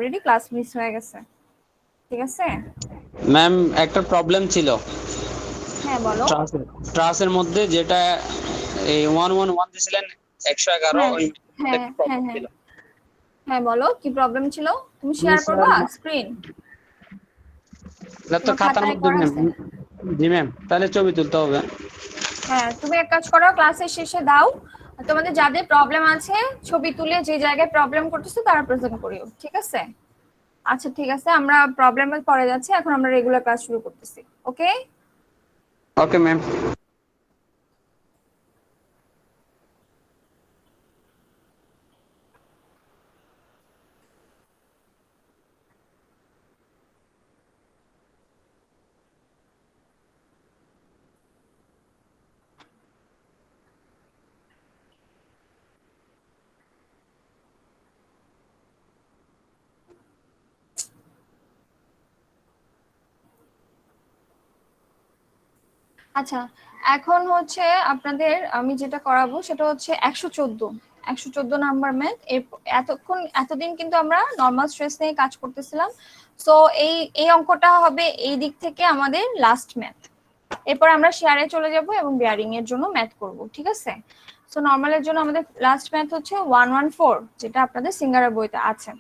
Already class miss হয়ে গেছে, ঠিক আছে? ম্যাম একটা প্রবলেম ছিল হ্যাঁ বলো। ট্রাসের মধ্যে, যেটা এই 111 দিছিলেন 111, হ্যাঁ ওই হ্যাঁ একটা হ্যাঁ প্রবলেম হ্যাঁ ছিল। হ্যাঁ বলো, কি প্রবলেম ছিল? তুমি আমি শেয়ার স্যার করবা স্ক্রিন? এটা তো তোমার খাতার খাতায় মধ্যে করা ম্যাম। আছে? জি ম্যাম, তাহলে ছবি তুলতে হবে। হ্যাঁ, তুমি এক কাজ করো, ক্লাসের শেষে দাও, তোমাদের যাদের প্রবলেম আছে ছবি তুলে যে জায়গায় প্রবলেম করতেছো তারা প্রেজেন্ট করিও, ঠিক আছে? আচ্ছা ঠিক আছে, আমরা প্রবলেমের পরে যাচ্ছি, এখন আমরা রেগুলার ক্লাস শুরু করতেছি। ওকে? Okay ma'am. আচ্ছা, এখন হচ্ছে আপনাদের আমি যেটা করাবো সেটা হচ্ছে 114 নাম্বার ম্যাথ। এতদিন কিন্তু আমরা নর্মাল স্ট্রেস নিয়ে কাজ করতেছিলাম। সো এই অঙ্কটা হবে এই দিক থেকে আমাদের লাস্ট ম্যাথ। এরপর আমরা শেয়ারে চলে যাব এবং বেয়ারিং এর জন্য ম্যাথ করব, ঠিক আছে? সো নর্মালের জন্য আমাদের লাস্ট ম্যাথ হচ্ছে 114, যেটা আপনাদের সিঙ্গারের বইতে আছে।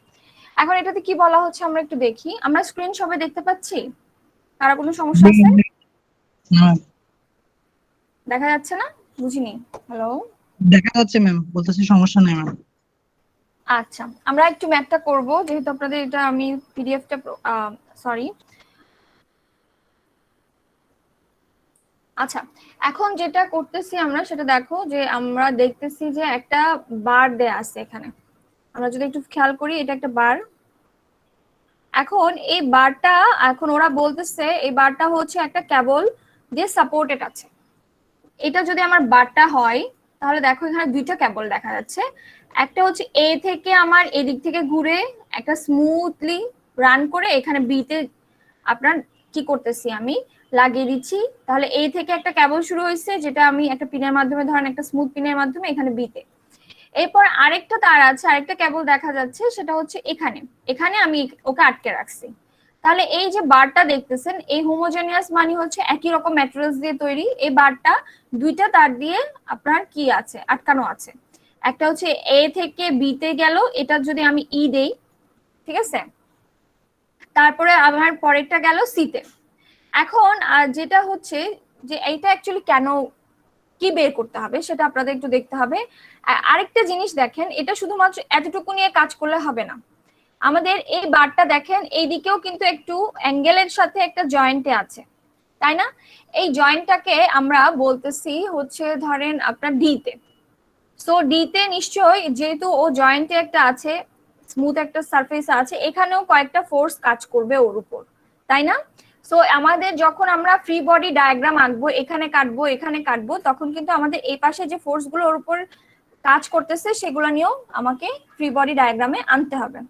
এখন এটাতে কি বলা হচ্ছে আমরা একটু দেখি। আমরা স্ক্রিন সবাই দেখতে পাচ্ছি? কারো কোনো সমস্যা আছে? দেখা যাচ্ছে না? বুঝিনি। হ্যালো? দেখা যাচ্ছে ম্যাম, বলতেছি সমস্যা নেই ম্যাম। আচ্ছা, আমরা একটু ম্যাথটা করব, যেহেতু আপনাদের এটা আমি পিডিএফটা, সরি। আচ্ছা, এখন যেটা করতেছি আমরা সেটা দেখো, যে আমরা দেখতেছি যে একটা বার দেয়া আছে এখানে। আমরা যদি একটু খেয়াল করি, এটা একটা বার। এখন এই বারটা, এখন ওরা বলতেছে এই বারটা হচ্ছে একটা কেবল দিয়ে সাপোর্টেড আছে। এটা যদি আমার বারটা হয়, তাহলে দেখো এখানে দুইটা কেবল দেখা যাচ্ছে। একটা হচ্ছে এ থেকে আমার এদিক থেকে ঘুরে একটা স্মুথলি রান করে এখানে বি তে আপনার কি করতেছি আমি লাগিয়ে দিচ্ছি। তাহলে এ থেকে একটা কেবল শুরু হয়েছে, যেটা আমি একটা পিনের মাধ্যমে, ধরেন একটা স্মুথ পিনের মাধ্যমে এখানে বি তে। এরপর আরেকটা তার আছে, আরেকটা কেবল দেখা যাচ্ছে, সেটা হচ্ছে এখানে এখানে আমি ওকে আটকে রাখছি। তাহলে এই যে বারটা দেখতেছেন, এই হোমোজেনিয়াস মানে হচ্ছে একই রকম ম্যাটেরিয়ালস দিয়ে তৈরি। এই বারটা দুইটা তার দিয়ে আপনার কি আছে, আটকানো আছে। একটা হচ্ছে এ থেকে বি তে গেল, এটা যদি আমি ই দেই, ঠিক আছে? তারপরে আমার পরেরটা গেল সি তে। এখন যেটা হচ্ছে যে এইটা অ্যাকচুয়ালি কেন, কি বের করতে হবে সেটা আপনাদের একটু দেখতে হবে। আরেকটা জিনিস দেখেন, এটা শুধুমাত্র এতটুকু নিয়ে কাজ করলে হবে না। আমাদের এই বারটা দেখেন, এই দিকেও কিন্তু একটু অ্যাঙ্গেলের সাথে একটা জয়েন্টে আছে, তাই না? এই জয়েন্টটাকে আমরা বলতেছি হচ্ছে ধরেন আপনার ডি তে। সো ডি তে নিশ্চয়ই, যেহেতু ও জয়েন্টে একটা আছে, স্মুথ একটা সারফেস আছে, এখানেও কয়েকটা ফোর্স কাজ করবে ওর উপর, তাই না? সো আমাদের যখন আমরা ফ্রি বডি ডায়াগ্রাম আঁকবো, এখানে কাটবো এখানে কাটবো, তখন কিন্তু আমাদের এই পাশে যে ফোর্স গুলো ওর উপর কাজ করতেছে সেগুলো নিয়েও আমাকে ফ্রি বডি ডায়াগ্রামে আনতে হবে।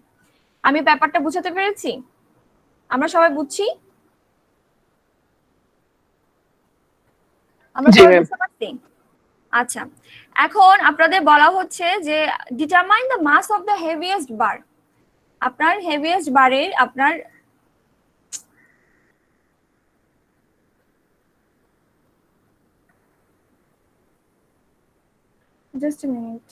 আমি ব্যাপারটা বুঝাতে পেরেছি? আমরা সবাই বুঝছি? আমরা জি সবাই ম্যাম। বুঝতে পারছি? আচ্ছা, এখন আপনাদের বলা হচ্ছে যে determine the mass of the heaviest bar. আপনার হেভিয়েস্ট বারের আপনার, জাস্ট এ মিনিট।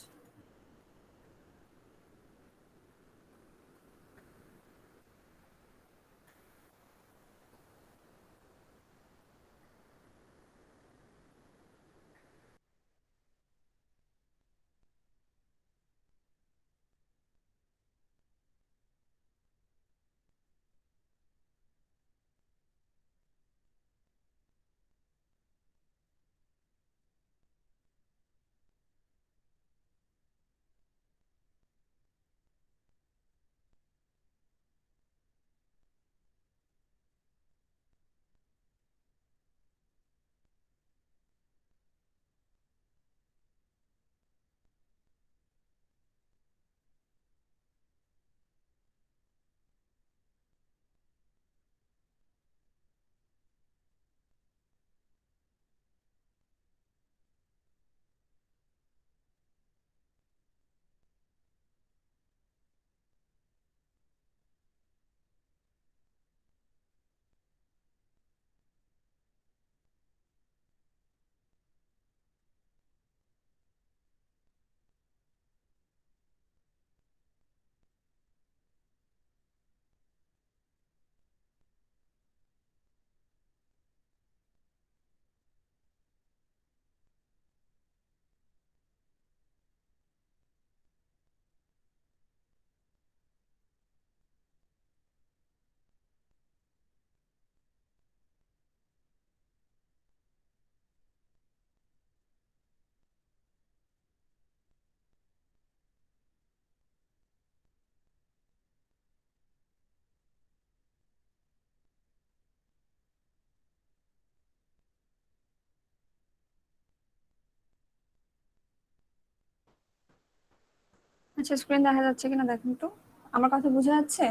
আচ্ছা, স্ক্রিন দেখা যাচ্ছে কিনা দেখুন তো, আমার কথা বোঝা যাচ্ছে?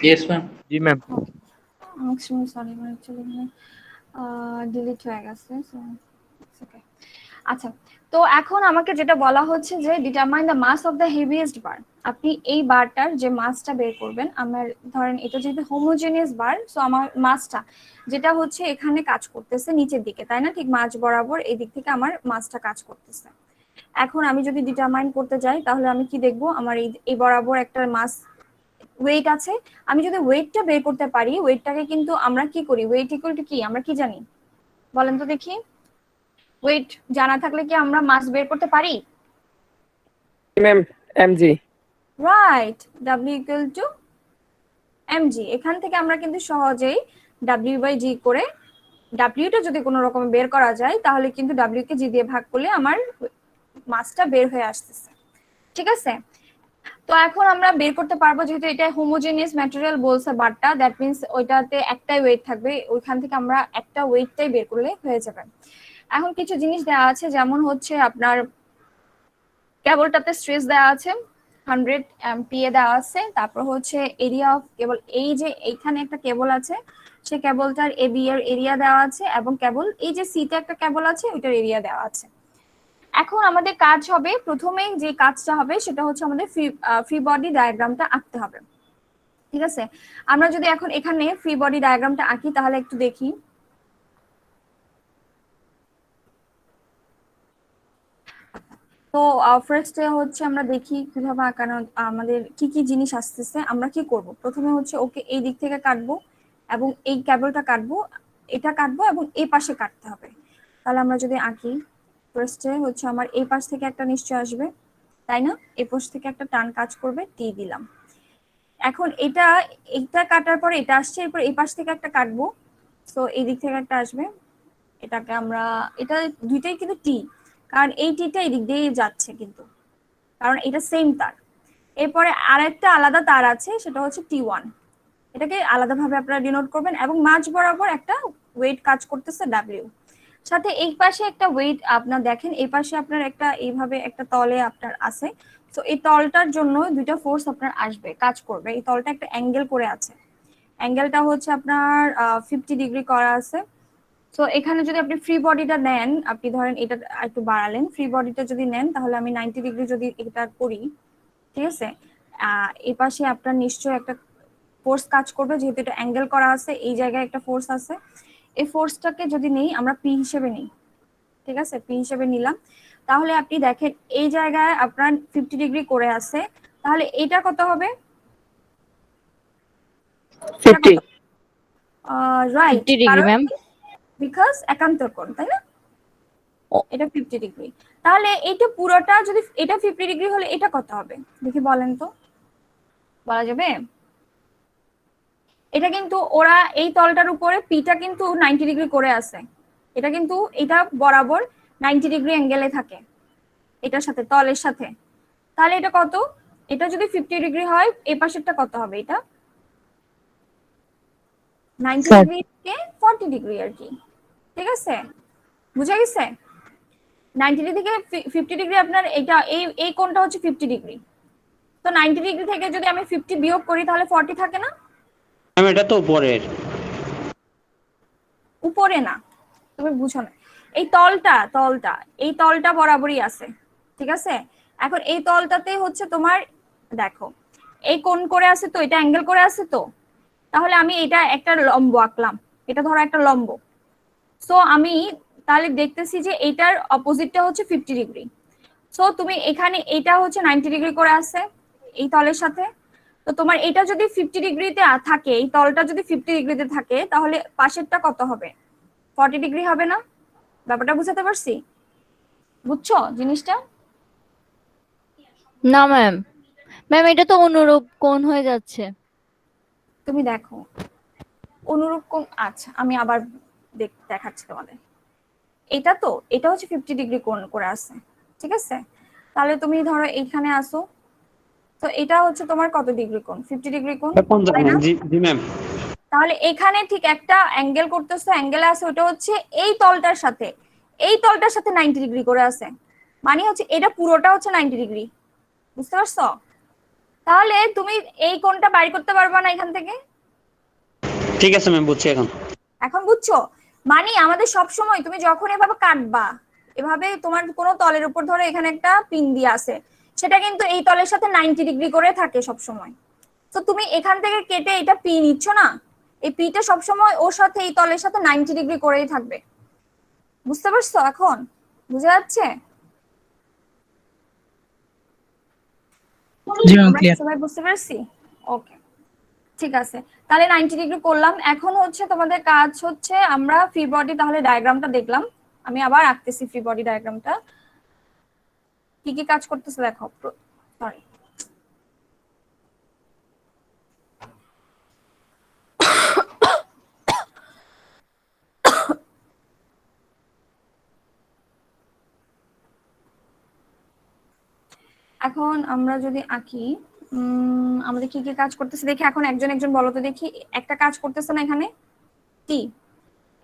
Yes, ma'am. জি ম্যাম। এক্সট্রিমলি সরি, মানে অ্যাকচুয়ালি এখানে ডিলিট হয়ে গেছে, সো ওকে। আচ্ছা, তো এখন আমাকে যেটা বলা হচ্ছে যে determine the mass of the heaviest bar. আপনি এই বারটার যে মাসটা বের করবেন, আমার ধরেন এটা যেহেতু হোমোজেনিয়াস বার, সো আমার মাসটা যেটা হচ্ছে এখানে কাজ করতেছে নিচের দিকে, তাই না? ঠিক মাঝ বরাবর এই দিক থেকে আমার মাসটা কাজ করতেছে। এখন আমি যদি ডিটারমাইন করতে যাই তাহলে আমি কি দেখবো, আমার এই বরাবর একটা মাস ওয়েট আছে। আমি যদি ওয়েটটা বের করতে পারি, ওয়েটটাকে কিন্তু আমরা কি করি, ওয়েট ইকুয়াল টু কি আমরা কি জানি বলেন তো দেখি? ওয়েট জানা থাকলে কি আমরা মাস বের করতে পারি? Ma'am MG. Right, W equal to mg। এখান থেকে আমরা কিন্তু সহজেই W/g করে, W টা যদি কোনো রকমে বের করা যায় তাহলে কিন্তু W কে g দিয়ে ভাগ করলে আমার মাসটা বের হয়ে আসতেছে, ঠিক আছে? তো এখন আমরা বের করতে পারবো, যেহেতু এটা হোমোজেনিয়াস ম্যাটেরিয়াল বলছে বারটা, দ্যাট মিন্স ওইটাতে একটাই ওয়েট থাকবে, ওইখান থেকে আমরা একটা ওয়েটটাই বের করলে হয়ে যাবে। এখন কিছু জিনিস দেওয়া আছে, যেমন হচ্ছে আপনার কেবলটাতে স্ট্রেস দেওয়া আছে 100 MPa দেওয়া আছে, তারপর হচ্ছে এরিয়া অফ কেবল, এই যে এইখানে একটা কেবল আছে সে কেবলটার এবি এর এরিয়া দেওয়া আছে, এবং কেবল এই যে সিতে একটা কেবল আছে ওইটার এরিয়া দেওয়া আছে। এখন আমাদের কাজ হবে, প্রথমে যে কাজটা হবে সেটা হচ্ছে আমাদের ফ্রি বডি ডায়াগ্রামটা আঁকতে হবে, ঠিক আছে? আমরা যদি এখন এখানে ফ্রি বডি ডায়াগ্রামটা আঁকি তাহলে একটু দেখি। তো ফার্স্টে হচ্ছে আমরা দেখি কিভাবে আঁকানো, আমাদের কি কি জিনিস আসতেছে। আমরা কি করব, প্রথমে হচ্ছে ওকে এই দিক থেকে কাটবো এবং এই কেবলটা কাটবো, এটা কাটবো এবং এই পাশে কাটতে হবে। তাহলে আমরা যদি আঁকি, ফার্স্টে হচ্ছে আমার এই পাশ থেকে একটা নিশ্চয় আসবে, তাই না? এই পাশ থেকে একটা টান কাজ করবে, টি দিলাম। এখন এটা কাটার পরে এটা আসছে, এরপর এই পাশ থেকে একটা কাটবো, সো এই দিক থেকে একটা আসবে, এটাকে আমরা, এটা দুইটাই কিন্তু টি, কারণ এই টিটা এই দিক দিয়ে যাচ্ছে কিন্তু, কারণ এটা সেম তার। এরপরে আরেকটা আলাদা তার আছে, সেটা হচ্ছে T1, এটাকে আলাদাভাবে আপনারা ডিনোট করবেন, এবং মাঝ বরাবর একটা ওয়েট কাজ করতেছে W, সাথে এই পাশে একটা ওয়েট আপনার দেখেন, এই পাশে আপনার একটা এইভাবে একটা তলে আপনার আছে, তো এই তলটার জন্য দুইটা ফোর্স আপনার আসবে, কাজ করবে। এই তলটা একটা অ্যাঙ্গেল করে আছে, অ্যাঙ্গেলটা হচ্ছে আপনার 50 ডিগ্রি করা আছে। তো এখানে যদি আপনি ফ্রি বডিটা নেন, আপনি ধরেন এটা একটু বাড়ালেন, ফ্রি বডিটা যদি নেন তাহলে আমি 90 ডিগ্রি যদি এটা করি, ঠিক আছে? এই পাশে আপনার নিশ্চয়ই একটা ফোর্স কাজ করবে, যেহেতু এটা অ্যাঙ্গেল করা আছে, এই জায়গায় একটা ফোর্স আছে। এই ফোর্সটাকে যদি নেই আমরা পি হিসেবে নিই, ঠিক আছে? পি হিসেবে নিলাম, তাহলে আপনি দেখেন এই জায়গায় আপনার 50 ডিগ্রি করে আছে, তাহলে এটা কত হবে? 50 রাইট, 50 ডিগ্রি ম্যাম। বিকজ একান্তর কোণ, তাই না? এটা 50 ডিগ্রি। তাহলে এটা পুরোটা যদি এটা 50 ডিগ্রি হলে এটা কত হবে দেখি বলেন তো, বলা যাবে? এটা কিন্তু ওরা এই তলটার উপরে পিটা কিন্তু 90 ডিগ্রি করে আছে, এটা কিন্তু এটা বরাবর 90 ডিগ্রি অ্যাঙ্গেলে থাকে এটার সাথে, তলের সাথে। তাহলে এটা কত? এটা যদি 50 ডিগ্রি হয় এই পাশেরটা কত হবে? এটা 90 ডিগ্রি থেকে 40 ডিগ্রি আর কি, ঠিক আছে? বুঝা গেছে? 90 ডিগ্রি থেকে 50 ডিগ্রি আপনার এটা এই কোণটা হচ্ছে 50 ডিগ্রি, তো 90 ডিগ্রি থেকে যদি আমি 50 বিয়োগ করি তাহলে 40 থাকে না? ম্যাম এটা তো উপরের। উপরে না, তুমি বুঝো না, এই এই তলটা বরাবরই আছে, ঠিক আছে? এখন এই তলটাতে হচ্ছে তোমার দেখো এই কোণ করে আছে, তো এটা অ্যাঙ্গেল করে আছে, তো তাহলে আমি এটা একটা লম্ব আঁকলাম, এটা ধরো একটা লম্ব। সো আমি তাহলে দেখতেছি যে এইটার অপোজিটটা হচ্ছে 50 ডিগ্রি। সো তুমি এখানে এটা হচ্ছে 90 ডিগ্রি করে আছে এই তলের সাথে, তো তোমার এটা যদি 50 ডিগ্রিতে থাকে, এই তলটা যদি 50 ডিগ্রিতে থাকে তাহলে পাশেরটা কত হবে? 40 ডিগ্রি হবে না? ব্যাপারটা বুঝাতে পারছি? বুঝছো জিনিসটা? না ম্যাম, ম্যাম এটা তো অনুরূপ কোণ হয়ে যাচ্ছে। তুমি দেখো অনুরূপ কোণ, আচ্ছা আমি আবার দেখাচ্ছি তোমাদের। এটা হচ্ছে 50 ডিগ্রি কোণ করে আছে, ঠিক আছে? তাহলে তুমি ধরো এইখানে আসো, তো এটা হচ্ছে তোমার কত ডিগ্রি কোণ? 50 ডিগ্রি কোণ, তাই না? জি জি ম্যাম। তাহলে এখানে ঠিক একটা অ্যাঙ্গেল করতেছো, অ্যাঙ্গেলে আছে ওটা হচ্ছে এই তলটার সাথে 90 ডিগ্রি করে আছে, মানে হচ্ছে এটা পুরোটা হচ্ছে 90 ডিগ্রি, বুঝতে পারছো? তাহলে তুমি এই কোণটা বাইর করতে পারবা না এখান থেকে? ঠিক আছে ম্যাম, বুঝছি এখন। এখন বুঝছো? মানে আমাদের সব সময় তুমি যখন এভাবে কাটবা, এভাবে তোমার কোনো তলের উপর ধরো এখানে একটা পিন দিয়ে আছে, সেটা কিন্তু এই তলের সাথে 90 ডিগ্রি করে থাকে সব সময়। তো তুমি এখান থেকে কেটে এটা পি নিচ্ছ না, এই পিটা সবসময় ওর সাথে এই তলের সাথে 90 ডিগ্রি করেই থাকবে, বুঝতে পারছো? এখন বোঝা যাচ্ছে? জি ম্যাম, আমরা ক্লিয়ার। সবাই বুঝতে পারছি? ওকে, ঠিক আছে। তাহলে 90 ডিগ্রি করলাম। এখন হচ্ছে তোমাদের কাজ হচ্ছে আমরা ফ্রি বডি তাহলে ডায়াগ্রামটা দেখলাম, আমি আবার আঁকতেছি ফ্রি বডি ডায়াগ্রামটা। কি কি কাজ করতেছে দেখো। সরি, এখন আমরা যদি আঁকি আমাদের কি কি কাজ করতেছে দেখি। এখন একজন একজন বলো তো দেখি। একটা কাজ করতেছে না এখানে? টি।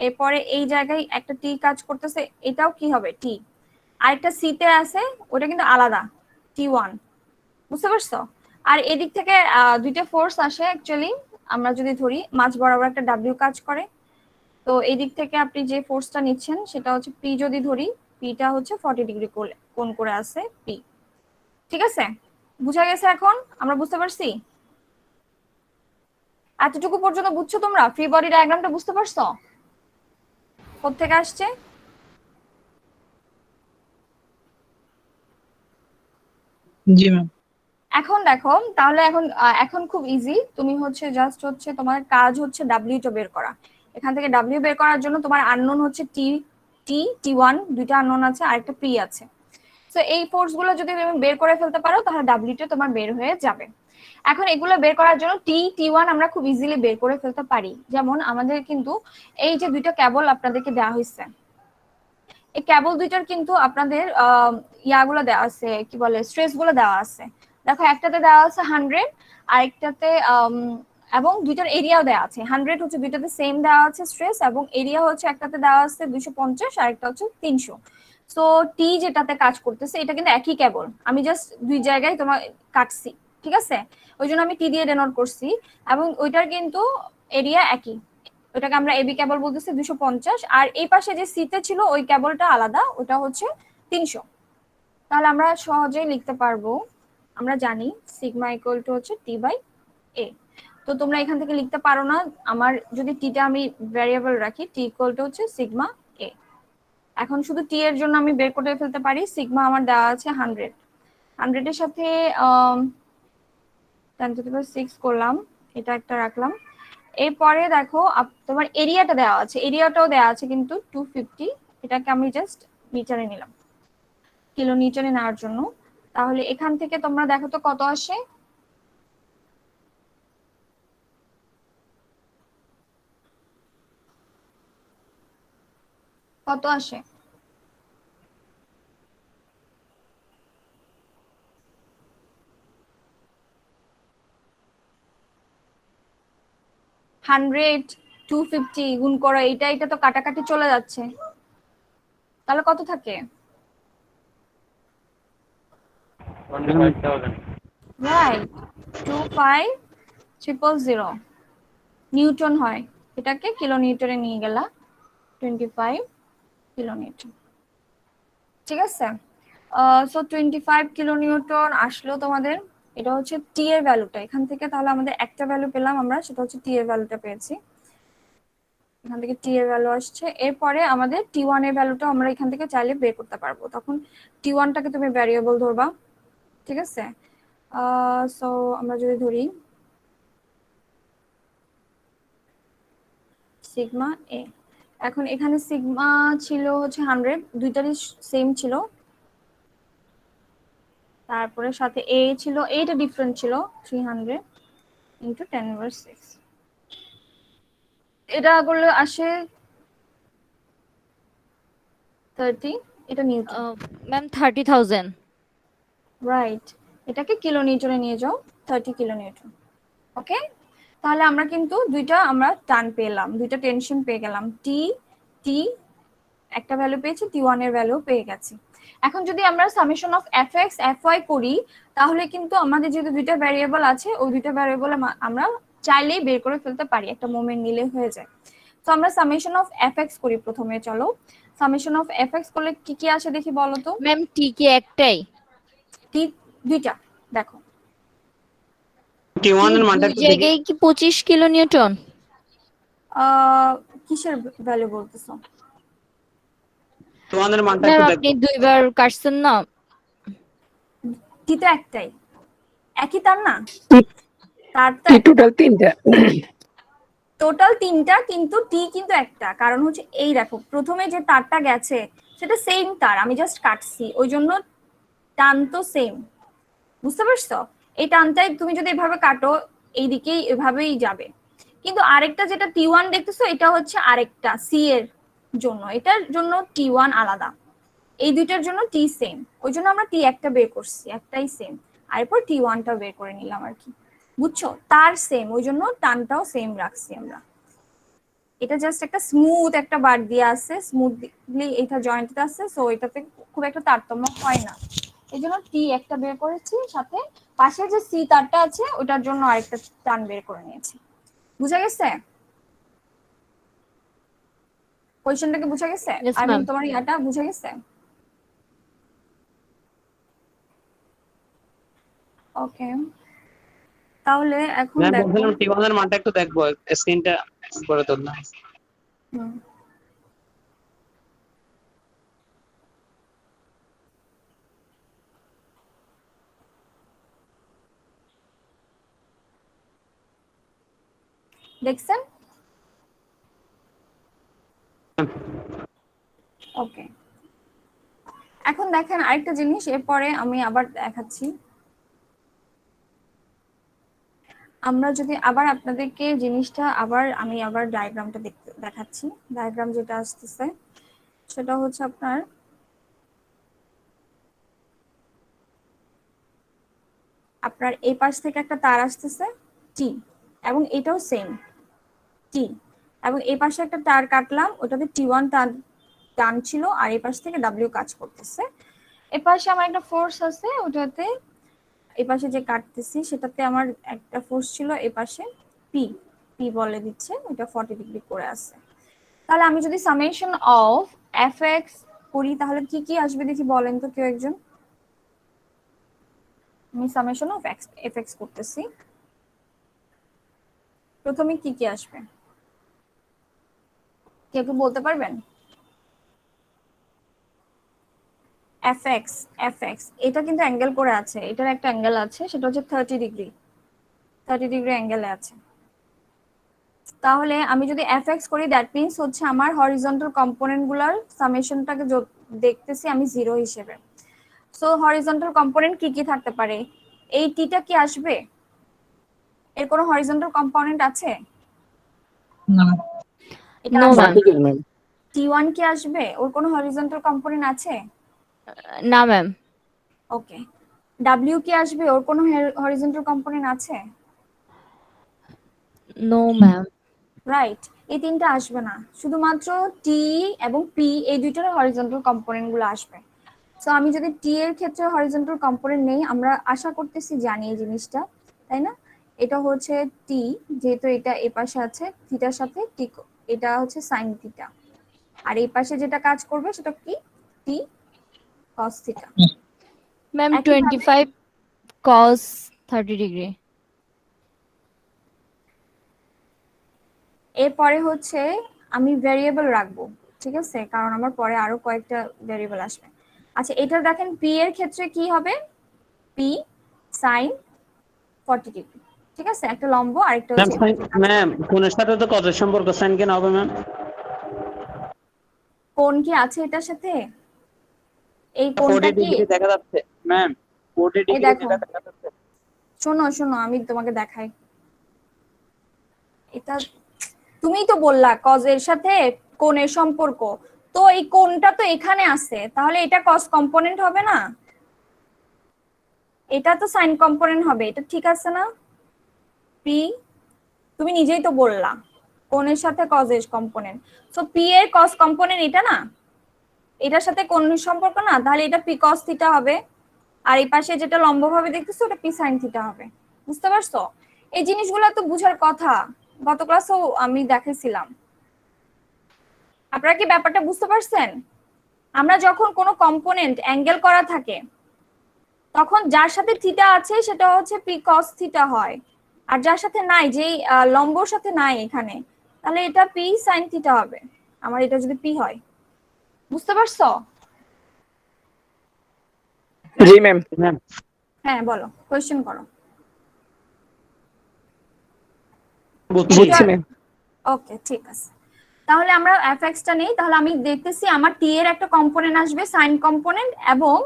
এরপরে এই জায়গায় একটা টি কাজ করতেছে, এটাও কি হবে? টি। আরেকটা সি তে আছে, ওটা কিন্তু আলাদা, T1, বুঝতে পারছো? আর এদিক থেকে দুইটা ফোর্স আসে অ্যাকচুয়ালি। আমরা যদি ধরি মাঝ বরাবর একটা ডাব্লিউ কাজ করে, তো এই দিক থেকে আপনি যে ফোর্সটা নিচ্ছেন সেটা হচ্ছে পি। যদি ধরি পিটা হচ্ছে 40 ডিগ্রি কোণ করে আছে পি। ঠিক আছে, বুঝা গেছে? এখন আমরা বুঝতে পারছি এতটুকু পর্যন্ত? বুঝছো তোমরা ফ্রি বডি ডায়াগ্রামটা? বুঝতে পারছো কোত্থেকে আসছে? জি ম্যাম। এখন দেখো তাহলে এখন খুব ইজি। তুমি হচ্ছে জাস্ট হচ্ছে তোমার কাজ হচ্ছে ডাব্লিউটা বের করা। এখান থেকে ডাব্লিউ বের করার জন্য তোমার আননোন হচ্ছে টি1, দুইটা আননোন আছে, আরেকটা পি আছে। তো এই ফোর্স গুলো যদি তুমি বের করে ফেলতে পারো তাহলে ডাব্লিউটা তোমার বের হয়ে যাবে। এখন এগুলো বের করার জন্য টি1 আমরা খুব ইজিলি বের করে ফেলতে পারি। যেমন আমাদের কিন্তু এই যে দুইটা কেবল আপনাদেরকে দেওয়া হয়েছে, এই কেবল দুইটার কিন্তু আপনাদের ইয়াগুলো দেওয়া আছে, কি বলে, স্ট্রেস গুলো দেওয়া আছে। দেখো একটাতে দেওয়া আছে 100, আরেকটাতে এবং দুইটার এরিয়াও দেওয়া আছে 100, হচ্ছে দুইটাতে সেম দেওয়া আছে স্ট্রেস, এবং এরিয়া হচ্ছে একটাতে দেওয়া আছে 250 আর একটা হচ্ছে 300। সো টি যেটাতে কাজ করতেছে এটা কিন্তু একই কেবল, আমি জাস্ট দুই জায়গায় তোমার কাটছি, ঠিক আছে? ওই জন্য আমি টি দিয়ে ডেনোট করছি, এবং ওইটার কিন্তু এরিয়া একই। ওটাকে আমরা এবি কেবল বলতেছি 250, আর এই পাশে যে সিতে ছিল ওই কেবলটা আলাদা, ওটা হচ্ছে 300। তাহলে আমরা সহজেই লিখতে পারবো, আমরা জানি সিগমা ইকুয়াল টু হচ্ছে টি বাই এ। তো তোমরা এখান থেকে লিখতে পারো না, আমার যদি টিটা আমি ভ্যারিয়েবল রাখি, টি ইকুয়াল টু হচ্ছে সিগমা এ। এখন শুধু টি এর জন্য আমি বের করে ফেলতে পারি, সিগমা আমার দেওয়া আছে 100, 100 এর সাথে 10⁶ করলাম, এটা একটা রাখলাম। এরপরে দেখো তোমার এরিয়াটা দেওয়া আছে, এরিয়াটাও দেওয়া আছে কিন্তু 250, এটাকে আমি জাস্ট মিটারে নিলাম কিলো নিউটনে নেওয়ার জন্য। তাহলে এখান থেকে তোমরা দেখো তো কত আসে। কত আসে? হান্ড্রেড 250 গুণ করো, এটা তো কাটাকাটি চলে যাচ্ছে, তাহলে কত থাকে? 25,000। রাইট, 25,000 নিউটন হয়। এটাকে কিলো নিউটনে নিয়ে গেলা, 25 কিলো নিউটন। ঠিক আছে, সো 25 কিলো নিউটন আসলো তোমাদের। এটা হচ্ছে টি এর ভ্যালুটা। এখান থেকে তাহলে আমাদের একটা ভ্যালু পেলাম আমরা, সেটা হচ্ছে টি এর ভ্যালুটা পেয়েছি। এখান থেকে টি এর ভ্যালু আসছে। এরপরে আমাদের টি1 এর ভ্যালুটা আমরা এখান থেকে চাইলে বের করতে পারবো। তখন টি1টাকে তুমি ভ্যারিয়েবল ধরবা, ঠিক আছে? সো আমরা যদি ধরি সিগমা এ, এখন এখানে সিগমা ছিল হচ্ছে 100, দুইটারই সেম ছিল। তারপরে সাথে এ ছিল, এইটা ডিফারেন্ট ছিল 300 ইন্টু 10⁶। এটা করলে আসে 30, এটা নিউটন। ম্যাম 30,000। রাইট, এটাকে কিলো নিউটনে নিয়ে যাও, 30 কিলো নিউটন। ওকে, তাহলে আমরা কিন্তু দুইটা আমরা টান পেলাম, দুইটা টেনশন পেয়ে গেলাম। টি টি একটা ভ্যালু পেয়েছি, টি1 এর ভ্যালু পেয়ে গেছি। এখন যদি আমরা সামেশন অফ fx fy করি তাহলে কিন্তু আমাদের যেহেতু দুইটা ভ্যারিয়েবল আছে ওই দুইটা ভ্যারিয়েবল আমরা চাইলেই বের করে ফেলতে পারি, একটা মোমেন্ট নিলে হয়ে যায়। তো আমরা সামেশন অফ fx করি প্রথমে। চলো সামেশন অফ fx করলে কি কি আসে দেখি বলো তো। ম্যাম টি কি একটাই? টি দুইটা দেখো। T1 এর মানটা দুই একটু দেখি। জায়গায় কি 25 কিলো নিউটন? কিসের ভ্যালু বলতেছো? T1 এর মানটা ম্যাম একটু আপনি দেখো। দুইবার কাটছেন না। টি তো একটাই, একই তার না? তার তো টি টোটাল 3টা। টোটাল 3টা, কিন্তু টি কিন্তু একটা। কারণ হচ্ছে এই দেখো প্রথমে যে তারটা গেছে সেটা সেম তার, আমি জাস্ট কাটছি, ওই জন্য টান তো সেম। বুঝতে পারছো? এই টানটাই তুমি যদি এভাবে কাটো এইদিকেই এভাবেই যাবে। কিন্তু আরেকটা যেটা T1 দেখতেছো এটা হচ্ছে আরেকটা সি এর জন্য, এটার জন্য T1 আলাদা, এই দুইটার জন্য টি সেম, ওই জন্য আমরা টি একটা বের করছি, একটাই সেম। আর এরপর T1টা বের করে নিলাম আর কি। বুঝছো? তার সেম, ওই জন্য টানটাও সেম রাখছি আমরা। এটা জাস্ট একটা স্মুথ একটা বার দিয়ে আছে, স্মুথলি এটা জয়েন্টটা আছে, সো এটাতে খুব একটা তারতম্য হয় না। এই জন্য টি একটা বের করেছি, সাথে পাশে যে সি তারটা আছে ওটার জন্য আরেকটা টান বের করে নিয়েছি। বুঝা গেছে? কোয়েশ্চেনটা কি বুঝা গেছে? Yes, I mean ma'am. তোমার ইয়াটা বুঝা গেছে? ওকে, তাহলে এখন ম্যাম দেখো। বলছিলাম T1 এর মানটা একটু দেখবো, স্ক্রিনটা করে তুললাম। হুম, দেখছেন? ওকে, এখন দেখেন আরেকটা জিনিস, এরপরে আমি আবার দেখাচ্ছি। আমরা যদি আবার আপনাদেরকে জিনিসটা আমি আবার ডায়াগ্রামটা দেখাচ্ছি। ডায়াগ্রাম যেটা আসতেছে সেটা হচ্ছে আপনার এই পাশ থেকে একটা তার আসতেছে টি, এবং এটাও সেম টি, এবং এই পাশে একটা তার কাটলাম, ওটাতে T1 টান ছিল, আর এই পাশ থেকে ডাব্লিউ কাজ করতেছে। এই পাশে আমার একটা ফোর্স আছে, ওটাতে এই পাশে যে কাটতেছি সেটাতে আমার একটা ফোর্স ছিল, এই পাশে পি, পি বলে দিচ্ছে, এটা 40 ডিগ্রি করে আছে। তাহলে আমি যদি সামেশন অফ fx করি তাহলে কি কি আসবে দেখি বলেন তো কেউ একজন। আমি সামেশন অফ fx করতেছি, প্রথমে কি কি আসবে কেউ কি বলতে পারবেন? fx, fx এটা কিন্তু অ্যাঙ্গেল করে আছে, এটার একটা অ্যাঙ্গেল আছে, সেটা হচ্ছে 30 ডিগ্রি, 30 ডিগ্রি অ্যাঙ্গেলে আছে। তাহলে আমি যদি fx করি দ্যাট মিন্স হচ্ছে আমার হরিজন্টাল কম্পোনেন্ট গুলার সামেশনটাকে দেখতেছি আমি 0 হিসেবে। সো হরিজন্টাল কম্পোনেন্ট কি কি থাকতে পারে? এই টিটা কি আসবে? এর কোনো হরিজন্টাল কম্পোনেন্ট আছে? না এটা No, আসবে। ma'am. Multiple ma'am. T1 কি আসবে? ওর কোনো হরিজন্টাল কম্পোনেন্ট আছে? না ম্যাম। ওকে। W কি আসবে? ওর কোনো হরিজন্টাল কম্পোনেন্ট আছে? No ma'am. রাইট, এই তিনটা আসবে না, শুধুমাত্র টি এবং পি এই দুইটার হরিজন্টাল কম্পোনেন্ট গুলো আসবে। সো আমি যদি টি এর ক্ষেত্রে হরিজন্টাল কম্পোনেন্ট নেই, আমরা আশা করতেছি জানি এই জিনিসটা, তাই না? এটা হচ্ছে টি, যেহেতু এটা এই পাশে আছে থিটার সাথে, টি এটা হচ্ছে সাইন থিটা, আর এই পাশে যেটা কাজ করবে সেটা কি? টি কস থিটা। ম্যাম একইভাবে 25 cos 30 ডিগ্রি। এরপরে হচ্ছে আমি ভ্যারিয়েবল রাখবো, ঠিক আছে, কারণ আমার পরে আরো কয়েকটা ভ্যারিয়েবল আসবে। আচ্ছা, এটা দেখেন পি এর ক্ষেত্রে কি হবে? পি সাইন 40 ডিগ্রি, ঠিক আছে, একটা লম্ব আরেকটা ম্যাম হচ্ছে। ম্যাম কোণের সাথে তো কত সম্পর্ক, সাইন কেন হবে ম্যাম? কোণ কি আছে এটার সাথে? এই 40 কোণটা কি? ডিগ্রি দেখা যাচ্ছে ম্যাম, 40 এই ডিগ্রি দেখো, যেটা দেখা যাচ্ছে। শোনো শোনো আমি তোমাকে দেখাই। এটা তুমিই তো বললা কজ এর সাথে কোণের সম্পর্ক, তো এই কোণটা তো এখানে আছে, তাহলে এটা কস কম্পোনেন্ট হবে না? এটা তো সাইন কম্পোনেন্ট হবে, এটা ঠিক আছে না? পি, তুমি নিজেই তো বললা কোণের সাথে কজ এর কম্পোনেন্ট, সো পি এর কস কম্পোনেন্ট এটা না? এটার সাথে কোন সম্পর্ক না, তাহলে এটা পি কস থিটা হবে, আর এই পাশে যেটা লম্বভাবে দেখতেছো ওটা পি সাইন থিটা হবে। বুঝতে পারছো? এই জিনিসগুলো তো বুঝার কথা, গত ক্লাসেও আমি দেখেছিলাম। আপনারা কি ব্যাপারটা বুঝতে পারছেন? আমরা যখন কোনো কম্পোনেন্ট অ্যাঙ্গেল করা থাকে তখন যার সাথে থিটা আছে সেটা হচ্ছে পি কস থিটা হয়, আর যার সাথে নাই, যেই লম্বর সাথে নাই এখানে, তাহলে এটা পি সাইন থিটা হবে। আমার এটা যদি পি হয়, বুঝতে পারছো? জি ম্যাম। ম্যাম হ্যাঁ বলো, কোয়েশ্চেন করো। বুঝছি। বুঝছি ম্যাম। ওকে ঠিক আছে, তাহলে আমরা এফএক্স টা নেই। তাহলে আমি দেখতেছি আমার টি এর একটা কম্পোনেন্ট আসবে সাইন কম্পোনেন্ট, এবং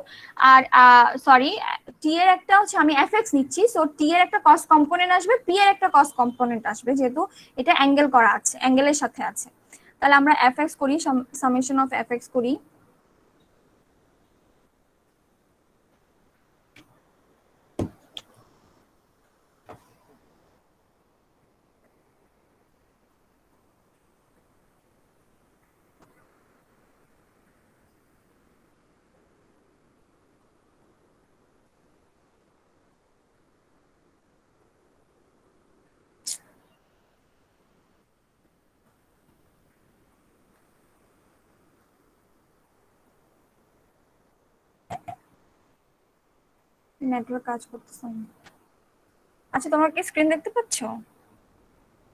আর সরি টি এর একটা হচ্ছে আমি এফএক্স নিচ্ছি, সো টি এর একটা কস কম্পোনেন্ট আসবে, পি এর একটা কস কম্পোনেন্ট আসবে, যেহেতু এটা অ্যাঙ্গেল করা আছে, অ্যাঙ্গেলের সাথে আছে। তাহলে আমরা এফএক্স করি, সামেশন অফ এফএক্স করি। নেটওয়ার্ক কাজ করতেছে না। আচ্ছা তোমরা কি স্ক্রিন দেখতে পাচ্ছো?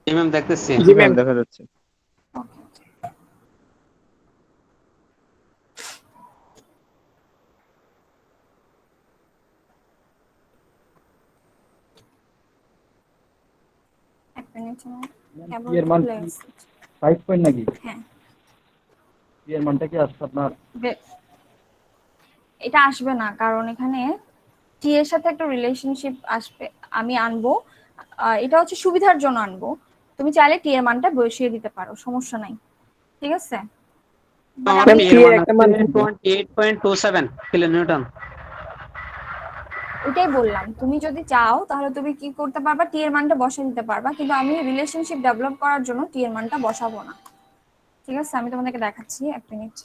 জি ম্যাম দেখতেছি। জি ম্যাম। দেখা যাচ্ছে। ওকে, এক মিনিট, কেবল এর মান খুলে কি গেছে। 5 পয়েন্ট নাকি? হ্যাঁ, এর মানটা কি আসছে আপনার? এটা আসবে না, কারণ এখানে টি এর সাথে একটা রিলেশনশিপ আসবে, আমি আনবো। এটা হচ্ছে সুবিধার জন্য আনবো, তুমি চাইলে টি এর মানটা বসিয়ে দিতে পারো, সমস্যা নাই, ঠিক আছে? বাট আমার ম্যাম আমি পি টি এর এর মান একটা আছে মান থাকে। 28.27 কিলোনিউটন। ওটাই বললাম, তুমি যদি চাও তাহলে তুমি কি করতে পারবা, টি এর মানটা বসিয়ে দিতে পারবা, কিন্তু আমি রিলেশনশিপ ডেভেলপ করার জন্য টি এর মানটা বসাবো না। ঠিক আছে, আমি তোমাদেরকে দেখাচ্ছি, এক মিনিট।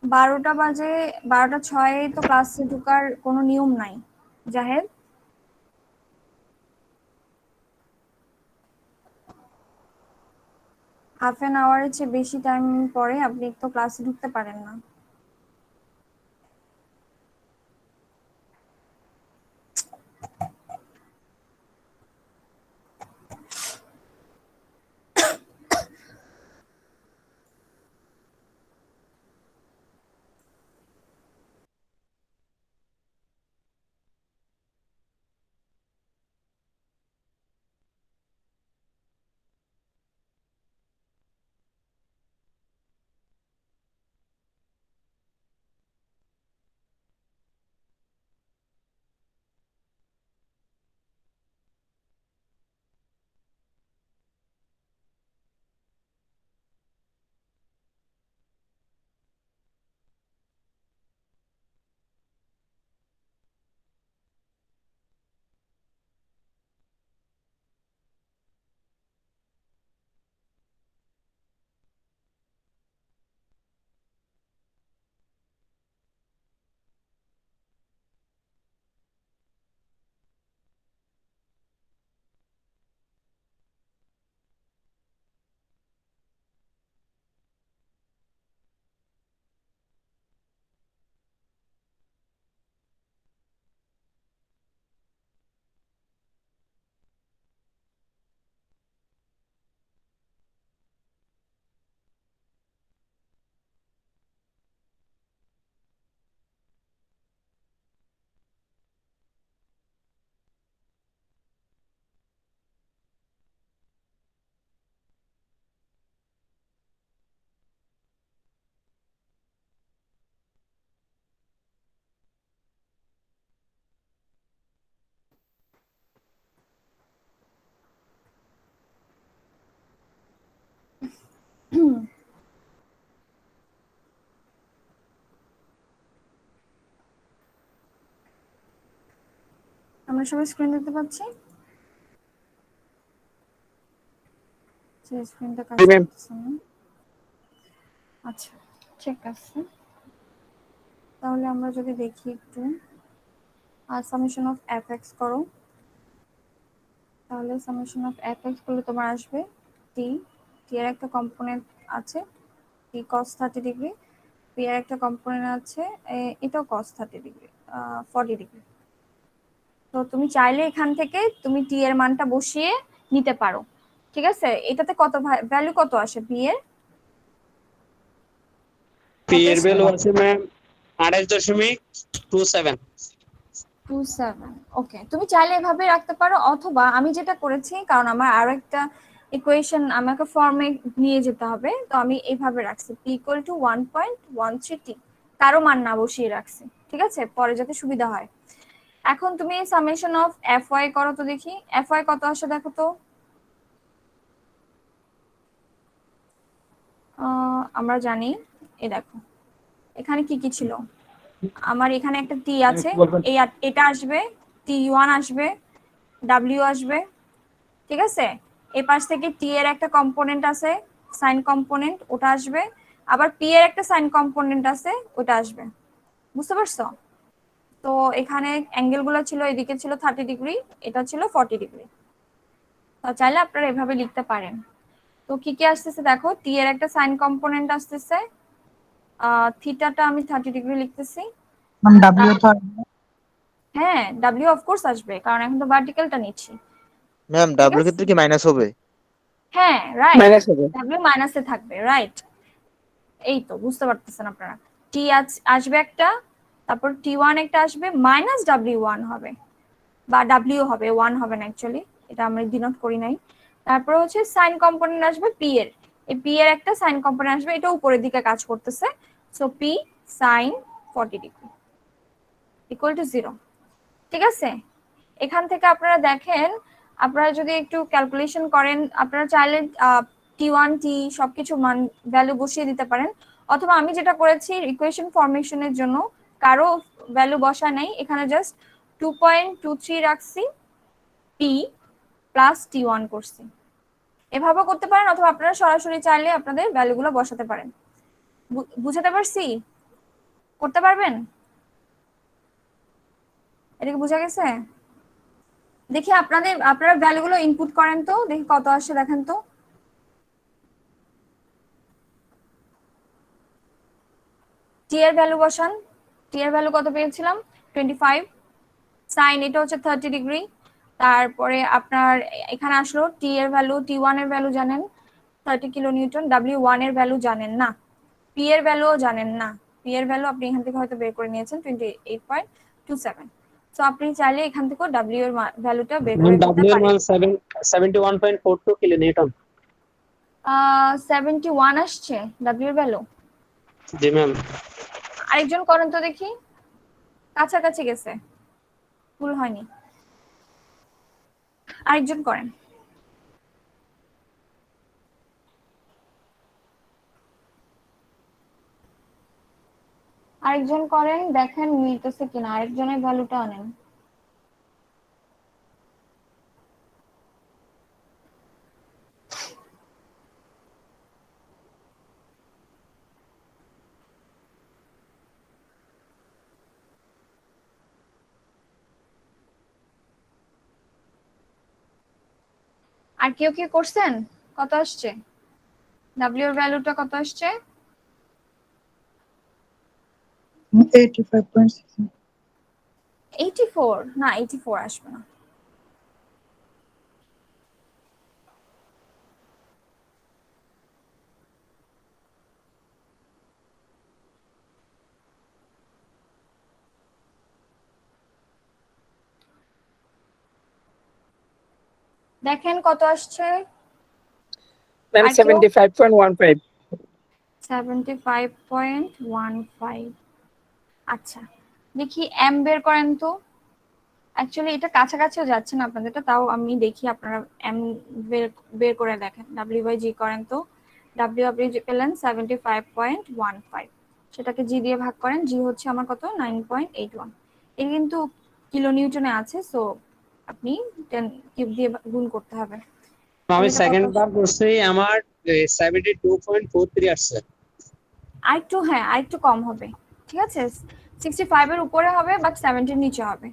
বারোটা বাজে, 12:06 তো ক্লাসে ঢোকার কোনো নিয়ম নাই। জাহেদ, হাফ অ্যান আওয়ারের চেয়ে বেশি টাইম পরে আপনি তো ক্লাসে ঢুকতে পারেন না। আমরা সবাই স্ক্রিন দেখতে পাচ্ছি? স্ক্রিনটা কাজ জি ম্যাম। করতেছে না। আচ্ছা, ঠিক আছে। তাহলে আমরা যদি দেখি একটু সামেশন অফ এফএক্স করো, তাহলে সামেশন অফ এফএক্স করলে তোমার আসবে টি। টি এর একটা কম্পোনেন্ট আছে টি cos 30 ডিগ্রি, পি এর একটা কম্পোনেন্ট আছে এটাও cos 30 ডিগ্রি, 40 ডিগ্রি। তো তুমি চাইলে এখান থেকে তুমি টি এর মানটা বসিয়ে নিতে পারো, ঠিক আছে? এটাতে কত ভ্যালু কত আসে পি এর? পি এর ভ্যালু আছে ম্যাম 28.27। 27। ওকে, তুমি চাইলে এভাবে রাখতে পারো, অথবা আমি যেটা করেছি, কারণ আমার আরো একটা ইকুয়েশন আমাকে ফর্মে নিয়ে যেতে হবে, তো আমি এইভাবে রাখছি p ইকুয়াল টু 1.13 t, তারও মান না বসিয়ে রাখছি, ঠিক আছে, পরে যাতে সুবিধা হয়। এখন তুমি সামেশন অফ এফ ওয়াই করো তো দেখি, এফ ওয়াই কত আসে দেখো তো। আমরা জানি, এই দেখো এখানে কি কি ছিল, আমার এখানে একটা টি আছে, এই এটা আসবে, T1 আসবে, W আসবে, ঠিক আছে? এই পাশ থেকে টি এর একটা কম্পোনেন্ট আছে সাইন কম্পোনেন্ট, ওটা আসবে, আবার পি এর একটা সাইন কম্পোনেন্ট আছে, ওটা আসবে। বুঝতে পারছো? তো এখানে অ্যাঙ্গেল গুলো ছিল, এদিকে ছিল 30 ডিগ্রি, এটা ছিল 40 ডিগ্রি। তো চাইলে আপনারা এভাবে লিখতে পারেন। তো কি কি আসতেছে দেখো, টি এর একটা সাইন কম্পোনেন্ট আসতেছে, থিটাটা আমি 30 ডিগ্রি লিখতেছি। ম্যাম ডাব্লিউ তো হ্যাঁ, ডাব্লিউ অফ কোর্স আসবে, কারণ এখন তো ভার্টিক্যালটা নিচ্ছি। ম্যাম ঠিক ডাব্লিউ আছে, ক্ষেত্রে কি মাইনাস হবে? হ্যাঁ রাইট, মাইনাস হবে। ডাব্লিউ মাইনাসে থাকবে, রাইট। এই তো বুঝতে পারতেছেন আপনারা, টি আসবে একটা, তারপর T1 একটা আসবে, মাইনাস W1 হবে, বা W হবে, 1 হবে না অ্যাকচুয়ালি, এটা আমরা ডিনোট করি নাই। তারপর হচ্ছে সাইন কম্পোনেন্ট আসবে পি এর, এই পি এর একটা সাইন কম্পোনেন্ট আসবে, এটা উপরের দিকে কাজ করতেছে, so P sign 40 degree equal to 0। ঠিক আছে, এখান থেকে আপনারা দেখেন, আপনারা যদি একটু ক্যালকুলেশন করেন, আপনারা চাইলে T1 T সবকিছু মান ভ্যালু বসিয়ে দিতে পারেন, অথবা আমি যেটা করেছি ইকুয়েশন ফরমেশনের জন্য কারো ভ্যালু বসা নেই, এখানে জাস্ট 2.23 রাখছি, P প্লাস T1 করছি। এভাবে করতে পারেন, অথবা আপনারা সরাসরি চাইলে আপনাদের ভ্যালুগুলো বসাতে পারেন। বুঝাতে পারছি? করতে পারবেন? এটা কি বোঝা গেছে? দেখি আপনারা ভ্যালুগুলো ইনপুট করেন তো, দেখি কত আসে দেখেন তো। টি এর ভ্যালু বসান, টি এর ভ্যালু কত পেয়েছিলাম 25, সাইন এটা হচ্ছে 30 ডিগ্রি, তারপরে আপনার এখানে আসলো টি এর ভ্যালু, T1 এর ভ্যালু জানেন 30 কিলো নিউটন, W1 এর ভ্যালু জানেন না, পি এর ভ্যালুও জানেন না, পি এর ভ্যালু আপনি এখান থেকে হয়তো বের করে নিয়েছেন 28.27। সো আপনি চাইলে এখান থেকে W এর ভ্যালুটা বের করে নিতে ডাব্লিউ এর পারেন। মান 71.42 কিলো নিউটন। 71 আসছে W এর ভ্যালু। জি ম্যাম। আরেকজন করেন তো দেখি, কাছাকাছি গেছে, ভুল হয়নি, আরেকজন করেন। আরেকজন করেন, দেখেন মিলতেছে কিনা, আরেকজনের ভ্যালুটা আনেন। আর কেউ কি করছেন? কত আসছে ডাব্লিউ এর ভ্যালুটা, কত আসছে? 85.6 84 না, 84 আসবে না। দেখেন কত আসছে। ম্যাম আর কেউ? 75.15। 75.15। আচ্ছা, দেখি এম বের করেন তো। অ্যাকচুয়ালি এটা কাছাকাছিও যাচ্ছে না আপনাদেরটা, তাও আমি দেখি আপনারা এম বের করে দেখেন, ডাব্লিউ বাই জি করেন তো। ডাব্লিউ আপনি পেলেন 75.15, সেটাকে জি দিয়ে ভাগ করেন, জি হচ্ছে আমার কত 9.81। এর কিন্তু কিলো নিউটনে আছে, সো আপনি 10 কিউব দিয়ে গুণ করতে হবে। আমি এটা সেকেন্ড কত? বার করছি, আমার 72.43 আসছে। আরেকটু, হ্যাঁ আরেকটু কম হবে, ঠিক আছে 65 এর উপরে হবে বাট 70 এর নিচে হবে।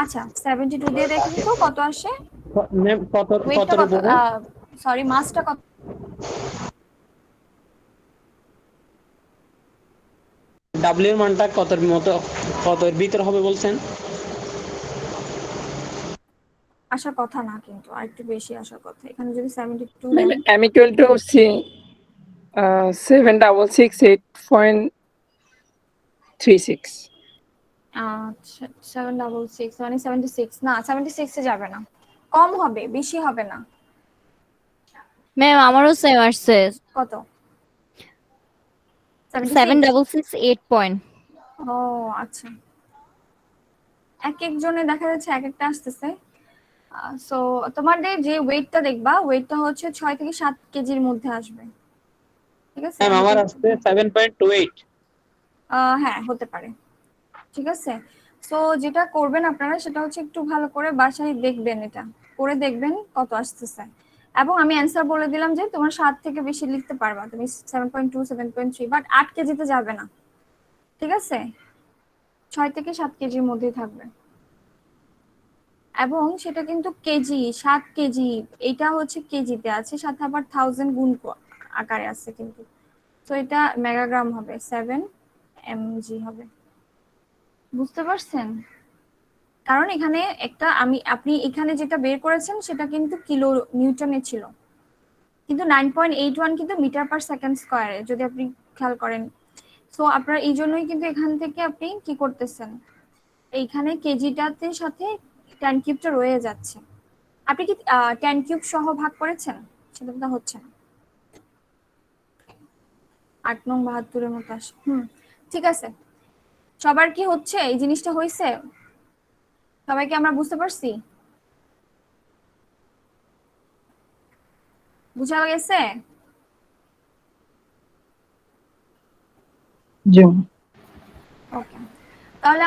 আচ্ছা 72 দিয়ে দেখুন তো কত আসে, ম্যাম কত ওয়েটটা কতর কত, উপরে? সরি মাসটা কত? ডাব্লিউ এর মানটা কতর মতো, কতর ভিতর হবে বলছেন? আসার কথা না, কিন্তু আরেকটু বেশি আসার কথা। এখানে যদি 72 ma'am then, m equal to c 7668.36 আচ্ছা 766 মানে 76, না 76 এ যাবে না, কম হবে, বেশি হবে না। ম্যাম আমারও সেম আসছে কত? 76? 7668 পয়েন্ট। ও আচ্ছা, এক একজনে দেখা যাচ্ছে এক একটা আসতেছে। সো তোমাদের যে ওয়েটটা দেখবা, ওয়েটটা হচ্ছে 6 থেকে 7 কেজির মধ্যে আসবে, ঠিক আছে? ম্যাম আমি আমার কিন্তু আসছে 7.28। হ্যাঁ হতে পারে, ঠিক আছে। সো যেটা করবেন আপনারা সেটা হচ্ছে একটু ভালো করে বাসায় দেখবেন, এটা করে দেখবেন কত আসতেছে। এবং আমি অ্যান্সার বলে দিলাম যে তোমার 7 থেকে বেশি লিখতে পারবা তুমি, 7.2 7.3, বাট 8 কেজিতে যাবে না, ঠিক আছে? 6 থেকে 7 কেজির মধ্যেই থাকবে। এবং সেটা কিন্তু কেজি, 7 কেজি, এটা হচ্ছে কেজিতে আছে, সাথে আবার 1000 গুণ আকারে আছে কিন্তু। তো এটা মেগাগ্রাম হবে, 7 mg হবে, বুঝতে পারছেন? কারণ এখানে একটা আপনি এখানে যেটা বের করেছেন সেটা কিন্তু কিলো নিউটনে ছিল, কিন্তু 9.81 কিন্তু মিটার পার সেকেন্ড স্কয়ারে, যদি আপনি খেয়াল করেন। সো আপনার এই জন্যই কিন্তু এখান থেকে আপনি কি করতেছেন, এইখানে কেজিটাতে সাথে 10 কিউবটা রয়ে যাচ্ছে। আপনি কি 10 কিউব সহ ভাগ করেছেন? সেটা তো হচ্ছে না, 8 নং 72 এর মতো আসে। ঠিক আছে, সবার কি হচ্ছে, এই জিনিসটা হয়েছে? সবাইকে আমরা বুঝতে পারছি? বুঝা গেছে? জি ওকে, তাহলে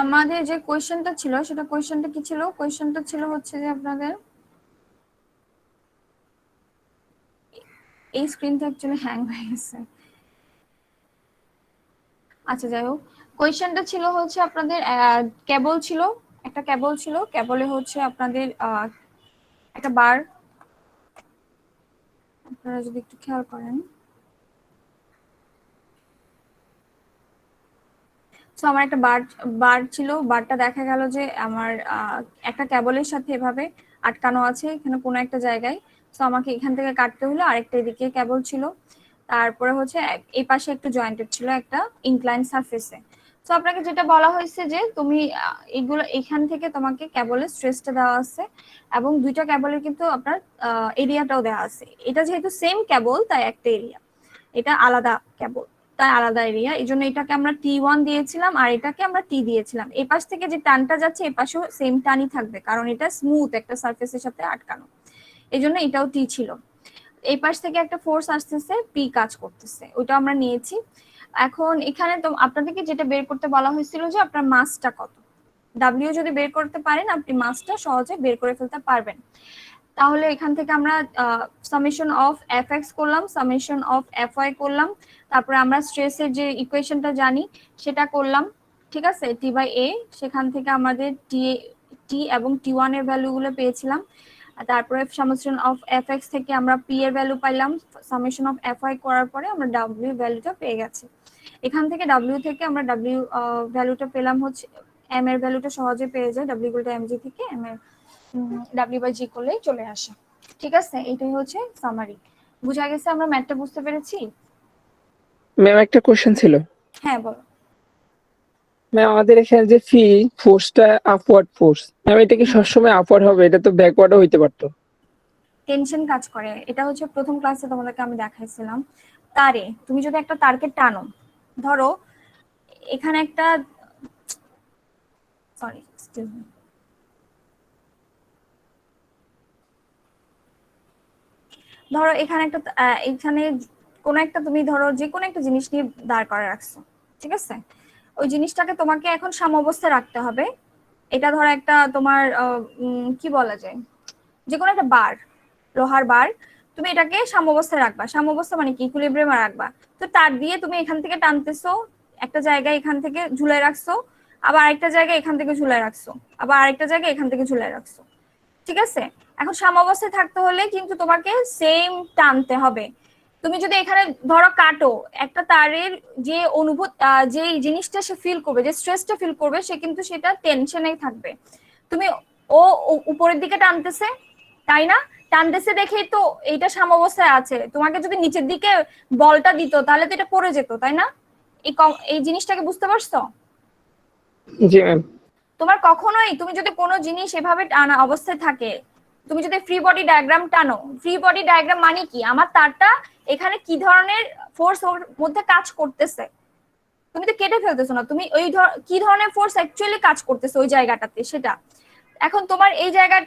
আমাদের যে কোয়েশ্চেনটা ছিল, সেটা কোয়েশ্চেনটা কি ছিল? কোয়েশ্চেনটা ছিল হচ্ছে যে আপনাদের, এই স্ক্রিনটা অ্যাকচুয়ালি হ্যাং হয়ে গেছে। আচ্ছা যাই হোক, কোয়েশ্চেনটা ছিল হচ্ছে আপনাদের কেবল ছিল, একটা কেবল ছিল, কেবলে হচ্ছে আপনাদের একটা বার, আপনারা যদি একটু খেয়াল করেন। তো আমার একটা বার বার ছিল, বারটা দেখা গেল যে আমার একটা কেবলের সাথে এভাবে আটকানো আছে এখানে কোনো একটা জায়গায়। তো আমাকে এখান থেকে কাটতে হলো, আরেকটা এদিকে কেবল ছিল, তারপরে হচ্ছে এই পাশে একটু জয়েন্টেড ছিল একটা ইনক্লাইন সারফেসে। তো আপনাকে যেটা বলা হয়েছে যে তুমি এগুলো এখান থেকে তোমাকে কেবলের স্ট্রেসটা দেওয়া আছে, এবং দুইটা কেবলের কিন্তু আপনার এরিয়াটাও দেওয়া আছে। এটা যেহেতু সেম কেবল তাই একটা এরিয়া, এটা আলাদা কেবল তাই আলাদা এরিয়া, এই জন্য এটাকে আমরা T1 দিয়েছিলাম আর এটাকে আমরা T দিয়েছিলাম। এই পাশ থেকে যে টানটা যাচ্ছে এই পাশেও সেম টানই থাকবে, কারণ এটা স্মুথ একটা সারফেসের সাথে আটকানো, এই জন্য এটাও T ছিল। এই পাশ থেকে একটা ফোর্স আসতেছে, পি কাজ করতেছে, ওইটা আমরা নিয়েছি। এখন এখানে তো আপনাদেরকে যেটা বের করতে বলা হয়েছিল যে আপনার মাসটা কত, ডাব্লিউ যদি বের করতে পারেন আপনি মাসটা সহজে বের করে ফেলতে পারবেন। তাহলে এখান থেকে আমরা সামেশন অফ এফ এক্স করলাম, সামেশন অফ এফ ওয়াই করলাম, তারপরে আমরা স্ট্রেসের যে ইকুয়েশনটা জানি সেটা করলাম, ঠিক আছে, টি বাই এ। সেখান থেকে আমাদের টি এবং T1 এর ভ্যালুগুলো পেয়েছিলাম। তারপরে সামেশন অফ এফ এক্স থেকে আমরা পি এর ভ্যালু পাইলাম, সামেশন অফ এফ ওয়াই করার পরে আমরা ডাব্লিউ ভ্যালুটা পেয়ে গেছি। এখান থেকে ডাব্লিউ থেকে আমরা ডাব্লিউ ভ্যালুটা পেলাম হচ্ছে, এম এর ভ্যালুটা সহজে পেয়ে যায়, ডাব্লিউ ইকুয়াল টু এম জি থেকে এম এর ডাব্লিউ বাই জি করলেই চলে আসে, ঠিক আছে? এটাই হচ্ছে সামারি। বুঝা গেছে? আমরা ম্যাথটা বুঝতে পেরেছি? ম্যাম একটা কোশ্চেন ছিল। হ্যাঁ বলো। ম্যাম আমাদের এখানে যে ফোর্সটা আপওয়ার্ড ফোর্স, ম্যাম এটা কি সবসময় আপওয়ার্ড হবে? এটা তো ব্যাকওয়ার্ডও হইতে পারতো। টেনশন কাজ করে, এটা হচ্ছে প্রথম ক্লাসে তোমাদেরকে আমি দেখাইছিলাম। তারে তুমি যদি একটা তারকে টানো, ধরো এখানে একটা, সরি এক্সকিউজ মি, ধরো এখানে একটা এখানে কোনো একটা, তুমি ধরো যে কোনো একটা জিনিস নিয়ে দাঁড় করে রাখছো, ঠিক আছে? ওই জিনিসটাকে তোমাকে এখন সাম্যাবস্থায় রাখতে হবে, এটা ধরো একটা তোমার কি বলা যায়, যে কোনো একটা বার, লোহার বার, তুমি এটাকে সাম্যাবস্থায় রাখবা। সাম্যাবস্থা মানে কি, ইকুইলিব্রিয়ামে রাখবা। তো তার দিয়ে তুমি এখান থেকে টানতেছো, একটা জায়গায় এখান থেকে ঝুলাই রাখছো, আবার আরেকটা জায়গায় এখান থেকে ঝুলাই রাখছো, আবার আরেকটা জায়গায় এখান থেকে ঝুলাই রাখছো। ঠিক আছে, এখন সাম্যাবস্থায় থাকতে হলে কিন্তু তোমাকে সেম টানতে হবে। তুমি যদি এখানে ধরো কাটো, একটা তারের যে যে জিনিসটা সে ফিল করবে, যে স্ট্রেসটা ফিল করবে, সে কিন্তু সেটা টেনশনেই থাকবে। তুমি ও উপরের দিকে টানতেছে, তাই না? টানতেছে দেখেই তো এইটা সাম্যাবস্থায় আছে। তোমাকে যদি নিচের দিকে বলটা দিত তাহলে তো এটা পড়ে যেত, তাই না? এই জিনিসটাকে বুঝতে পারছো? জি ম্যাম। তোমার কখনোই, তুমি যদি কোনো জিনিস এভাবে টানা অবস্থায় থাকে, তুমি যদি ফ্রি বডি ডায়াগ্রাম টানো, ফ্রি বডি ডায়াগ্রাম মানে কি, আমার তারটা এখানে কি ধরনের ফোর্স ওর মধ্যে কাজ করতেছে, তুমি তো কেটে ফেলতেছো না, তুমি ওই কি ধরনের ফোর্স অ্যাকচুয়ালি কাজ করতেছে ওই জায়গাটাতে সেটা। এখন তোমার এই জায়গা,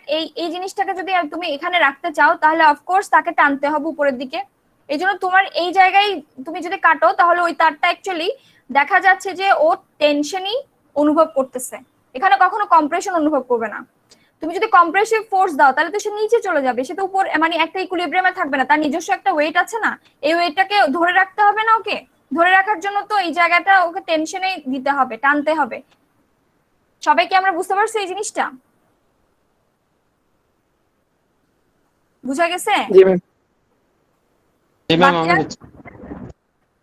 এই জিনিসটাকে যদি তুমি এখানে রাখতে চাও, তাহলে অফকোর্স তাকে টানতে হবে উপরের দিকে। এই জন্য তোমার এই জায়গায় তুমি যদি কাটো, তাহলে ওই তারটা অ্যাকচুয়ালি দেখা যাচ্ছে যে ও টেনশনই অনুভব করতেছে, এখানে কখনো কম্প্রেশন অনুভব করবে না। তুমি যদি কম্প্রেসিভ ফোর্স দাও, তাহলে তো সে নিচে চলে যাবে, সে তো উপর মানে একটা ইকুইলিব্রিয়ামে থাকবে না, তার নিজস্ব একটা ওয়েট আছে না, এই ওয়েটটাকে ধরে রাখতে হবে না ওকে। ধরে রাখার জন্য তো এই জায়গাটা ওকে টেনশনে দিতে হবে, টানতে হবে। সবাই কি আমরা বুঝতে পারছি এই জিনিসটা? বুঝা গেছে? জি ম্যাম। জি ম্যাম, আমি বুঝছি।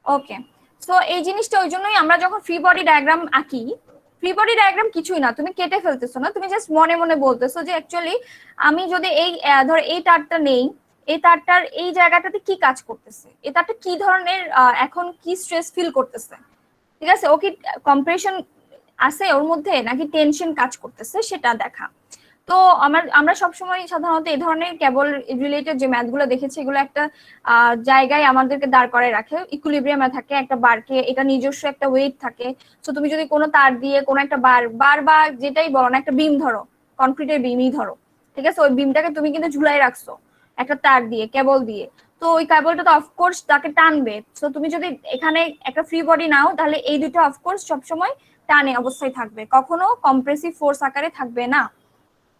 ওকে, সো এই জিনিসটা ওই জন্যই আমরা যখন ফ্রি বডি ডায়াগ্রাম আঁকি, ফ্রি বডি ডায়াগ্রাম কিছুই না, তুমি কেটে ফেলতেছো না, তুমি জাস্ট মনে মনে বলতেছো যে অ্যাকচুয়ালি আমি যদি এই ধর এই তারটা নেই, এই তারটার এই জায়গাটাতে কি কাজ করতেছে, এই তারটা কি ধরনের এখন কি স্ট্রেস ফিল করতেছে, ঠিক আছে, ও কি কম্প্রেশন আছে ওর মধ্যে নাকি টেনশন কাজ করতেছে, সেটা দেখা। তো আমরা সবসময় সাধারণত এই ধরনের কেবল রিলেটেড যে ম্যাথ গুলো দেখেছি, এগুলো একটা জায়গায় আমাদেরকে দাঁড় করায় রাখে, ইকুইলিব্রিয়ামে থাকে, একটা বারকে এটা নিজস্ব একটা ওয়েট থাকে। তো তুমি যদি কোনো তার দিয়ে কোনো একটা বার বা যেটাই বলো না, একটা বিম ধরো, কনক্রিটের বিমই ধরো, ঠিক আছে, ওই বিমটাকে তুমি কিন্তু ঝুলাই রাখছো একটা তার দিয়ে, কেবল দিয়ে। তো ওই কেবলটা তো অফকোর্স তাকে টানবে। তো তুমি যদি এখানে একটা ফ্রি বডি নাও, তাহলে এই দুটো অফকোর্স সবসময় টানে অবস্থায় থাকবে, কখনো কম্প্রেসিভ ফোর্স আকারে থাকবে না।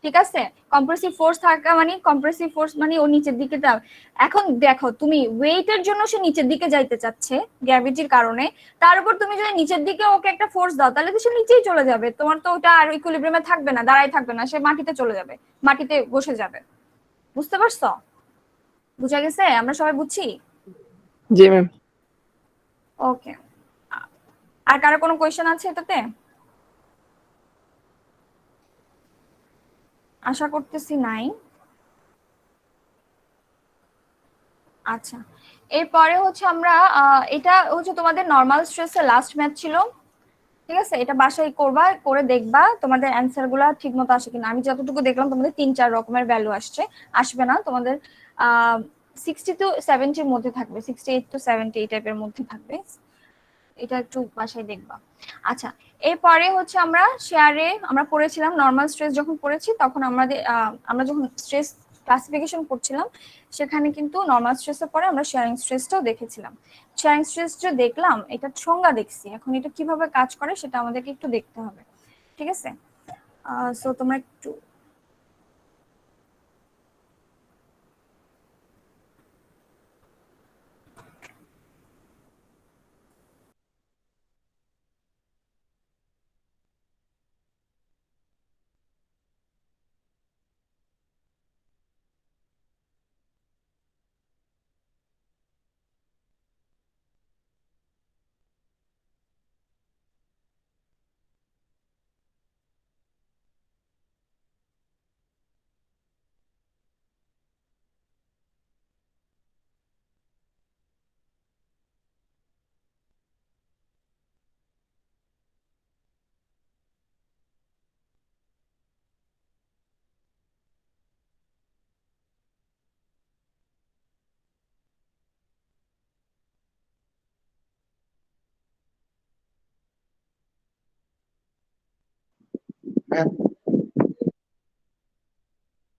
ঠিক আছে, কম্প্রেসিভ ফোর্স থাকা মানে, কম্প্রেসিভ ফোর্স মানে ও নিচের দিকে যাও। এখন দেখো, তুমি ওয়েটের জন্য সে নিচের দিকে যাইতে চাচ্ছে গ্র্যাভিটির কারণে, তার উপর তুমি যদি নিচের দিকে ওকে একটা ফোর্স দাও, তাহলে তো সে নিচেই চলে যাবে, তোমার তো ওটা আর ইকুইলিব্রিয়ামে থাকবে না, দাঁড়াই থাকবে না, সে মাটিতে চলে যাবে, মাটিতে বসে যাবে। বুঝতে পারছো? বুঝা গেছে? আমরা সবাই বুঝছি? জি ম্যাম। ওকে, আর কারো কোনো কোয়েশ্চেন আছে এটাতে? আশা করতেছি নাই। আচ্ছা, এরপরে হচ্ছে আমরা এটা হচ্ছে তোমাদের নর্মাল স্ট্রেসের লাস্ট ম্যাথ ছিল। ঠিক আছে, এটা বাসায় করবা, করে দেখবা তোমাদের অ্যান্সার গুলা ঠিক মতো আসে কিনা। আমি যতটুকু দেখলাম তোমাদের 3-4 রকমের ভ্যালু আসবে না তোমাদের, 60 to 70 মধ্যে থাকবে, 68 to 70 এই টাইপের মধ্যে থাকবে। এটা একটু বাসায় দেখবা। আচ্ছা, এরপরে হচ্ছে আমরা শেয়ারে আমরা পড়েছিলাম নর্মাল স্ট্রেস, যখন পড়েছি তখন আমরা যখন স্ট্রেস ক্লাসিফিকেশন করছিলাম, সেখানে কিন্তু নর্মাল স্ট্রেসের পরে আমরা শেয়ারিং স্ট্রেসটাও দেখেছিলাম। শেয়ারিং স্ট্রেসটা দেখলাম, এটা সংজ্ঞা দেখছি, এখন এটা কিভাবে কাজ করে সেটা আমাদেরকে একটু দেখতে হবে। ঠিক আছে, সো তোমরা একটু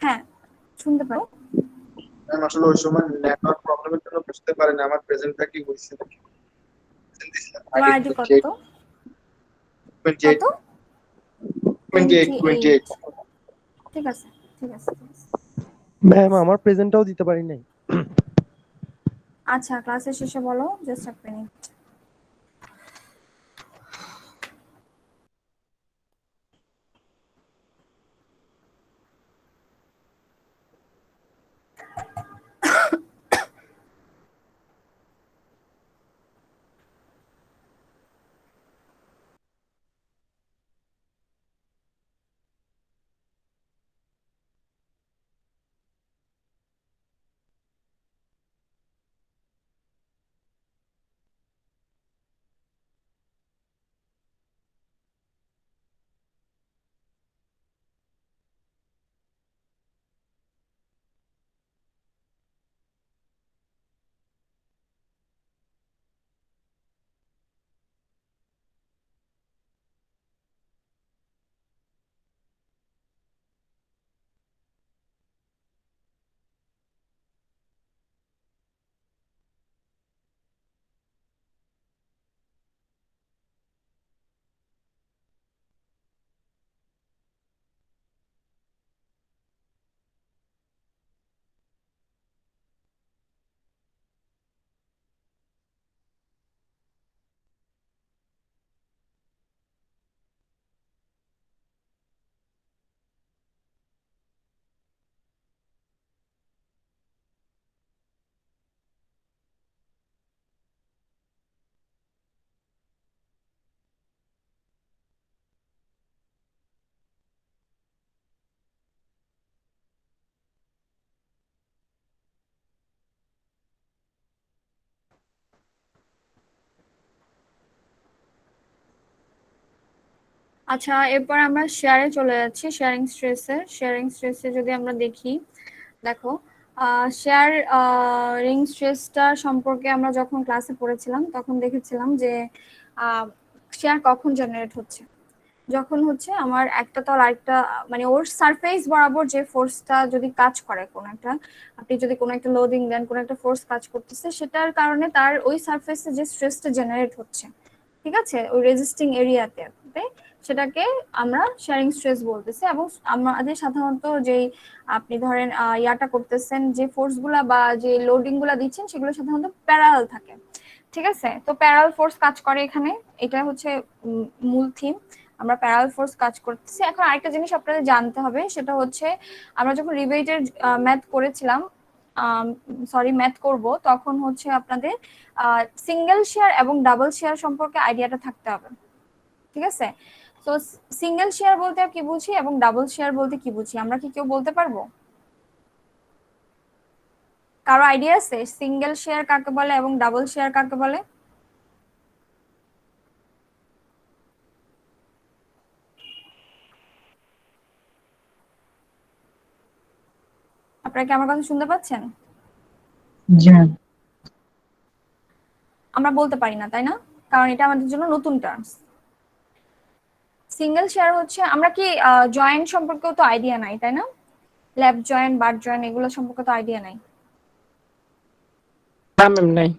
হ্যাঁ শুনতে পারো। ম্যাম আসলে ওই সময় নেটওয়ার্ক প্রবলেমের জন্য বুঝতে পারিনি আমার প্রেজেন্টটা কি হয়েছে নাকি। তোমার আইডি কত? Present কত? 28 28 ঠিক আছে, ঠিক আছে, ঠিক আছে। ম্যাম আমার প্রেজেন্টটাও দিতে পারি নাই। আচ্ছা, ক্লাসের শেষে বলো, জাস্ট এক মিনিট। আচ্ছা, এরপর আমরা শেয়ারে চলে যাচ্ছি। শেয়ারিং স্ট্রেসে যদি আমরা দেখি, দেখো শেয়ার রিং স্ট্রেসটা সম্পর্কে আমরা যখন ক্লাসে পড়েছিলাম তখন দেখেছিলাম যে শেয়ার কখন জেনারেট হচ্ছে, যখন হচ্ছে আমার একটা তল আরেকটা মানে ওর সারফেস বরাবর যে ফোর্সটা যদি কাজ করে, কোন একটা আপনি যদি কোনো একটা লোডিং দেন, কোনো একটা ফোর্স কাজ করতেছে, সেটার কারণে তার ওই সারফেসে যে স্ট্রেসটা জেনারেট হচ্ছে, ঠিক আছে, ওই রেজিস্টিং এরিয়াতে, সেটাকে আমরা শেয়ারিং স্ট্রেস বলতেছি। এবং আমাদের সাধারণত যেই আপনি ধরেন ইয়াটা করতেছেন, যে ফোর্স গুলা বা যে লোডিং গুলা দিচ্ছেন, সেগুলো সাধারণত প্যারালাল থাকে, ঠিক আছে। তো প্যারালাল ফোর্স কাজ করে এখানে, এটা হচ্ছে মূল থিম, আমরা প্যারালাল ফোর্স কাজ করতেছি। এখন আরেকটা জিনিস আপনাদের জানতে হবে, সেটা হচ্ছে আমরা যখন রিবেটের ম্যাথ করেছিলাম, ম্যাথ করব, তখন হচ্ছে আপনাদের সিঙ্গেল শেয়ার এবং ডাবল শেয়ার সম্পর্কে আইডিয়াটা থাকতে হবে, ঠিক আছে। তো সিঙ্গেল শেয়ার বলতে কি বুঝি এবং ডাবল শেয়ার বলতে কি বুঝি, আমরা কি কেউ বলতে পারবো? কারো আইডিয়া আছে সিঙ্গেল শেয়ার কাকে বলে এবং ডাবল শেয়ার কাকে বলে? আপনারা কি আমার কথা শুনতে পাচ্ছেন? জি ম্যাম। আমরা বলতে পারি না, তাই না? কারণ এটা আমাদের জন্য নতুন টার্মস। সিঙ্গেল শেয়ার হচ্ছে, আমরা কি জয়েন্ট সম্পর্কেও তো আইডিয়া নাই, তাই না? লেফট জয়েন্ট, বাট জয়েন্ট, এগুলো সম্পর্কে তো আইডিয়া নাই। না ম্যাম নাই।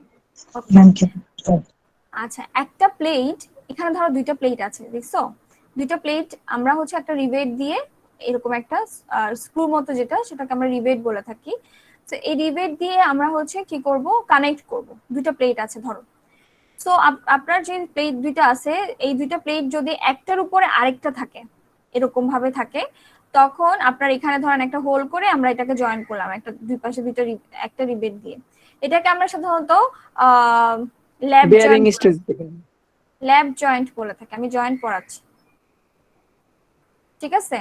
আচ্ছা, একটা প্লেট, এখানে ধরো দুইটা প্লেট আছে, দেখছো? দুইটা প্লেট আমরা হচ্ছে একটা রিবেট দিয়ে, এরকম একটা স্ক্রু মতো যেটা, সেটাকে আমরা রিবেট বলে থাকি। তো এই রিবেট দিয়ে আমরা হচ্ছে কি করব, কানেক্ট করব। দুইটা প্লেট আছে ধরো। সো আপনার যে প্লেট দুইটা আছে, এই দুইটা প্লেট যদি একটার উপরে আরেকটা থাকে, এরকম ভাবে থাকে, তখন আপনার এখানে ধরেন একটা হোল করে আমরা এটাকে জয়েন করলাম, একটা দুই পাশে দুইটা একটা রিবেট দিয়ে। এটাকে আমরা সাধারণত ল্যাব বেয়ারিং জয়েন্ট স্ট্রেস বলে থাকি। আমি জয়েন্ট পড়াচ্ছি, ঠিক আছে।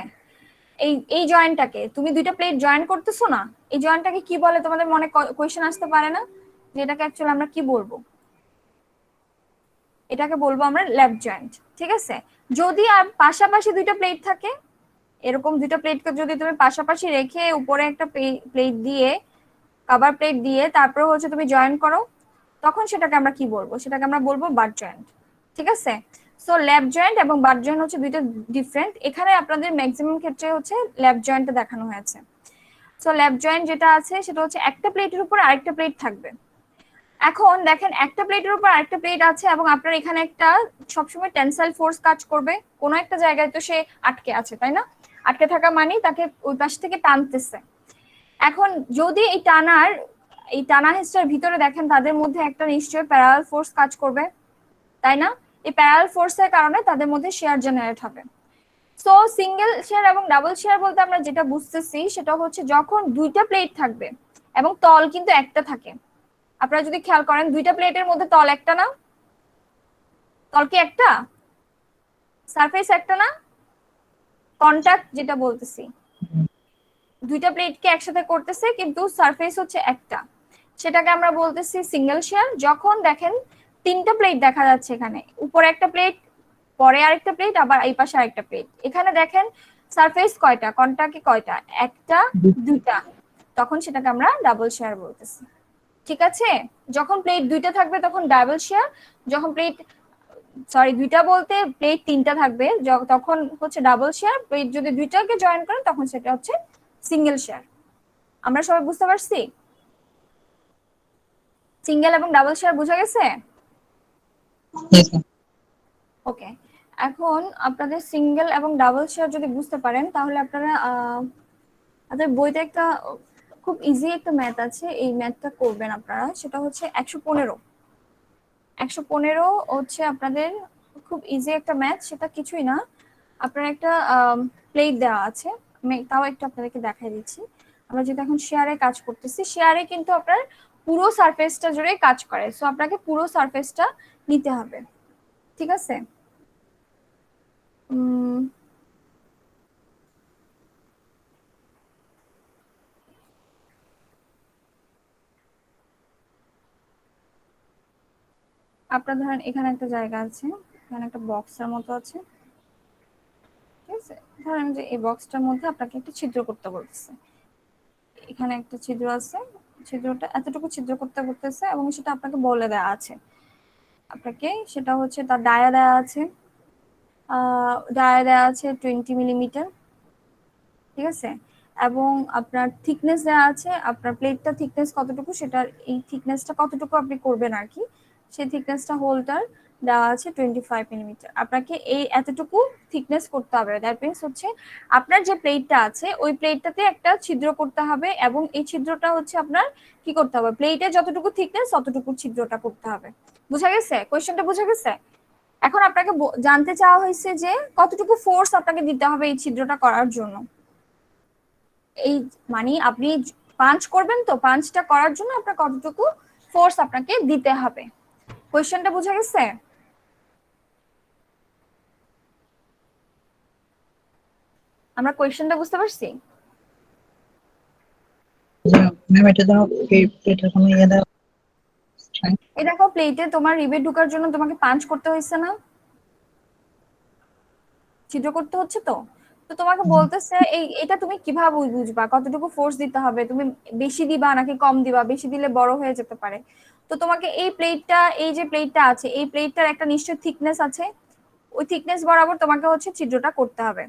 এই জয়েন্টটাকে তুমি দুইটা প্লেট জয়েন করতেছো না, এই জয়েন্টটাকে কি বলে? তোমাদের মনে কোয়েশ্চেন আসতে পারে না যে এটাকে অ্যাকচুয়ালি আমরা কি বলবো? এটাকে বলবো আমরা ল্যাব জয়েন্ট, ঠিক আছে। যদি আর পাশাপাশি দুইটা প্লেট থাকে, এরকম দুইটা প্লেটকে যদি তুমি পাশাপাশি রেখে উপরে একটা প্লেট দিয়ে, কভার প্লেট দিয়ে, তারপর হচ্ছে তুমি জয়েন করো, তখন সেটাকে আমরা কি বলবো? সেটাকে আমরা বলবো বাট জয়েন্ট, ঠিক আছে। সো ল্যাব জয়েন্ট এবং বাট জয়েন্ট হচ্ছে দুইটা ডিফারেন্ট। এখানে আপনাদের ম্যাক্সিমাম ক্ষেত্রে হচ্ছে ল্যাব জয়েন্টটা দেখানো হয়েছে। সো ল্যাব জয়েন্ট যেটা আছে সেটা হচ্ছে একটা প্লেটের উপর আরেকটা প্লেট থাকবে। এখন দেখেন একটা প্লেটের উপর আরেকটা প্লেট আছে এবং আপনার এখানে একটা সবসময় টেনসাইল ফোর্স কাজ করবে, কোনো একটা জায়গায় তো সে আটকে আছে, তাই না? আটকে থাকা মানে তাকে ওই পাশ থেকে টানতেছে। এখন যদি এই টানা হিস্টার ভিতরে দেখেন তাদের মধ্যে একটা নিশ্চয়ই প্যারালাল ফোর্স কাজ করবে, তাই না? এই প্যারালাল ফোর্সের কারণে তাদের মধ্যে শেয়ার জেনারেট হবে। সো সিঙ্গেল শেয়ার এবং ডাবল শেয়ার বলতে আমরা যেটা বুঝতেছি সেটা হচ্ছে যখন দুইটা প্লেট থাকবে এবং তল কিন্তু একটা থাকে। আপনারা যদি খেয়াল করেন দুইটা প্লেটের মধ্যে তল একটা না? তল কি একটা? সারফেস একটা না? কন্টাক্ট যেটা বলতেছি, দুইটা প্লেটকে একসাথে করতেছে কিন্তু সারফেস হচ্ছে একটা, সেটাকে আমরা বলতেছি সিঙ্গেল শেয়ার। যখন দেখেন তিনটা প্লেট দেখা যাচ্ছে, এখানে উপরে একটা প্লেট, পরে আরেকটা প্লেট, আবার এই পাশে আরেকটা প্লেট, এখানে দেখেন সারফেস কয়টা, কন্টাক্টে কয়টা, একটা দুইটা, তখন সেটাকে আমরা ডাবল শেয়ার বলতেছি। ঠিক আছে? যখন প্লেট দুইটা থাকবে তখন ডাবল শেয়ার, যখন দুইটা বলতে প্লেট তিনটা থাকবে তখন হচ্ছে ডাবল শেয়ার, প্লেট যদি দুইটাকে জয়েন করেন তখন সেটা হচ্ছে সিঙ্গেল শেয়ার। আমরা সবাই বুঝতে পারছি? সিঙ্গেল এবং ডাবল শেয়ার বোঝা গেছে? ওকে, এখন আপনাদের সিঙ্গেল এবং ডাবল শেয়ার যদি বুঝতে পারেন তাহলে আপনারা আপনাদের বইতে একটা খুব ইজি একটা ম্যাথ আছে, এই ম্যাথটা করবেন আপনারা। সেটা হচ্ছে 115 হচ্ছে আপনাদের খুব ইজি একটা ম্যাথ। সেটা কিছুই না, আপনার একটা প্লেট দেওয়া আছে, আমি তাও একটু আপনাদেরকে দেখাই দিচ্ছি। আমরা যেটা এখন শেয়ারে কাজ করতেছি, শেয়ারে কিন্তু আপনার পুরো সারফেসটা জুড়ে কাজ করে, সো আপনাকে পুরো সারফেসটা নিতে হবে। ঠিক আছে? আপনার ধরেন এখানে একটা জায়গা আছে, এখানে একটা বক্সের মতো আছে, ঠিক আছে? ধরেন যে এই বক্সটার মধ্যে আপনাকে একটা ছিদ্র করতে বলতেছে, এখানে একটা ছিদ্র আছে, ছিদ্রটা এতটুকু ছিদ্র করতে বলতেছে এবং সেটা আপনাকে বলে দেওয়া আছে। আপনাকে সেটা হচ্ছে তার ডায়া দেওয়া আছে, 20 মিলিমিটার, ঠিক আছে? এবং আপনার থিকনেস দেওয়া আছে, আপনার প্লেটটা থিকনেস কতটুকু, সেটা এই থিকনেসটা কতটুকু আপনি করবেন আর কি, সেই থিকনেসটা হোলটার দেওয়া আছে 25 মিলিমিটার। আপনাকে এই এতটুকু থিকনেস করতে হবে, দ্যাট মিনস হচ্ছে আপনার যে প্লেটটা আছে ওই প্লেটটাতে একটা ছিদ্র করতে হবে এবং এই ছিদ্রটা হচ্ছে আপনার কি করতে হবে, প্লেটে যতটুকু থিকনেস ততটুকু ছিদ্রটা করতে হবে। বুঝা গেছে? কোয়েশ্চেনটা বুঝা গেছে? এখন আপনাকে জানতে চাওয়া হয়েছে যে কতটুকু ফোর্স আপনাকে দিতে হবে এই ছিদ্রটা করার জন্য। এই মানে আপনি পাঞ্চ করবেন, তো পাঞ্চটা করার জন্য আপনার কতটুকু ফোর্স আপনাকে দিতে হবে। কোয়েশ্চেনটা বুঝা গেছে? আমরা কোয়েশ্চেনটা বুঝতে পারছি? ম্যাম এটা দাও, প্লেটের কোনো ইয়ে দাও। এই দেখো প্লেটে তোমার রিবে ঢোকার জন্য তোমাকে পাঞ্চ করতে হয়েছে না, ছিদ্র করতে হচ্ছে তো। তো তোমাকে বলতেছে এটা তুমি কিভাবে বুঝবা কতটুকু ফোর্স দিতে হবে, তুমি বেশি দিবা নাকি কম দিবা, বেশি দিলে বড় হয়ে যেতে পারে। তো তোমাকে এই প্লেটটা, এই যে প্লেটটা আছে এই প্লেটটার একটা নিশ্চয় থিকনেস আছে, ওই থিকনেস বরাবর তোমাকে হচ্ছে ছিদ্রটা করতে হবে।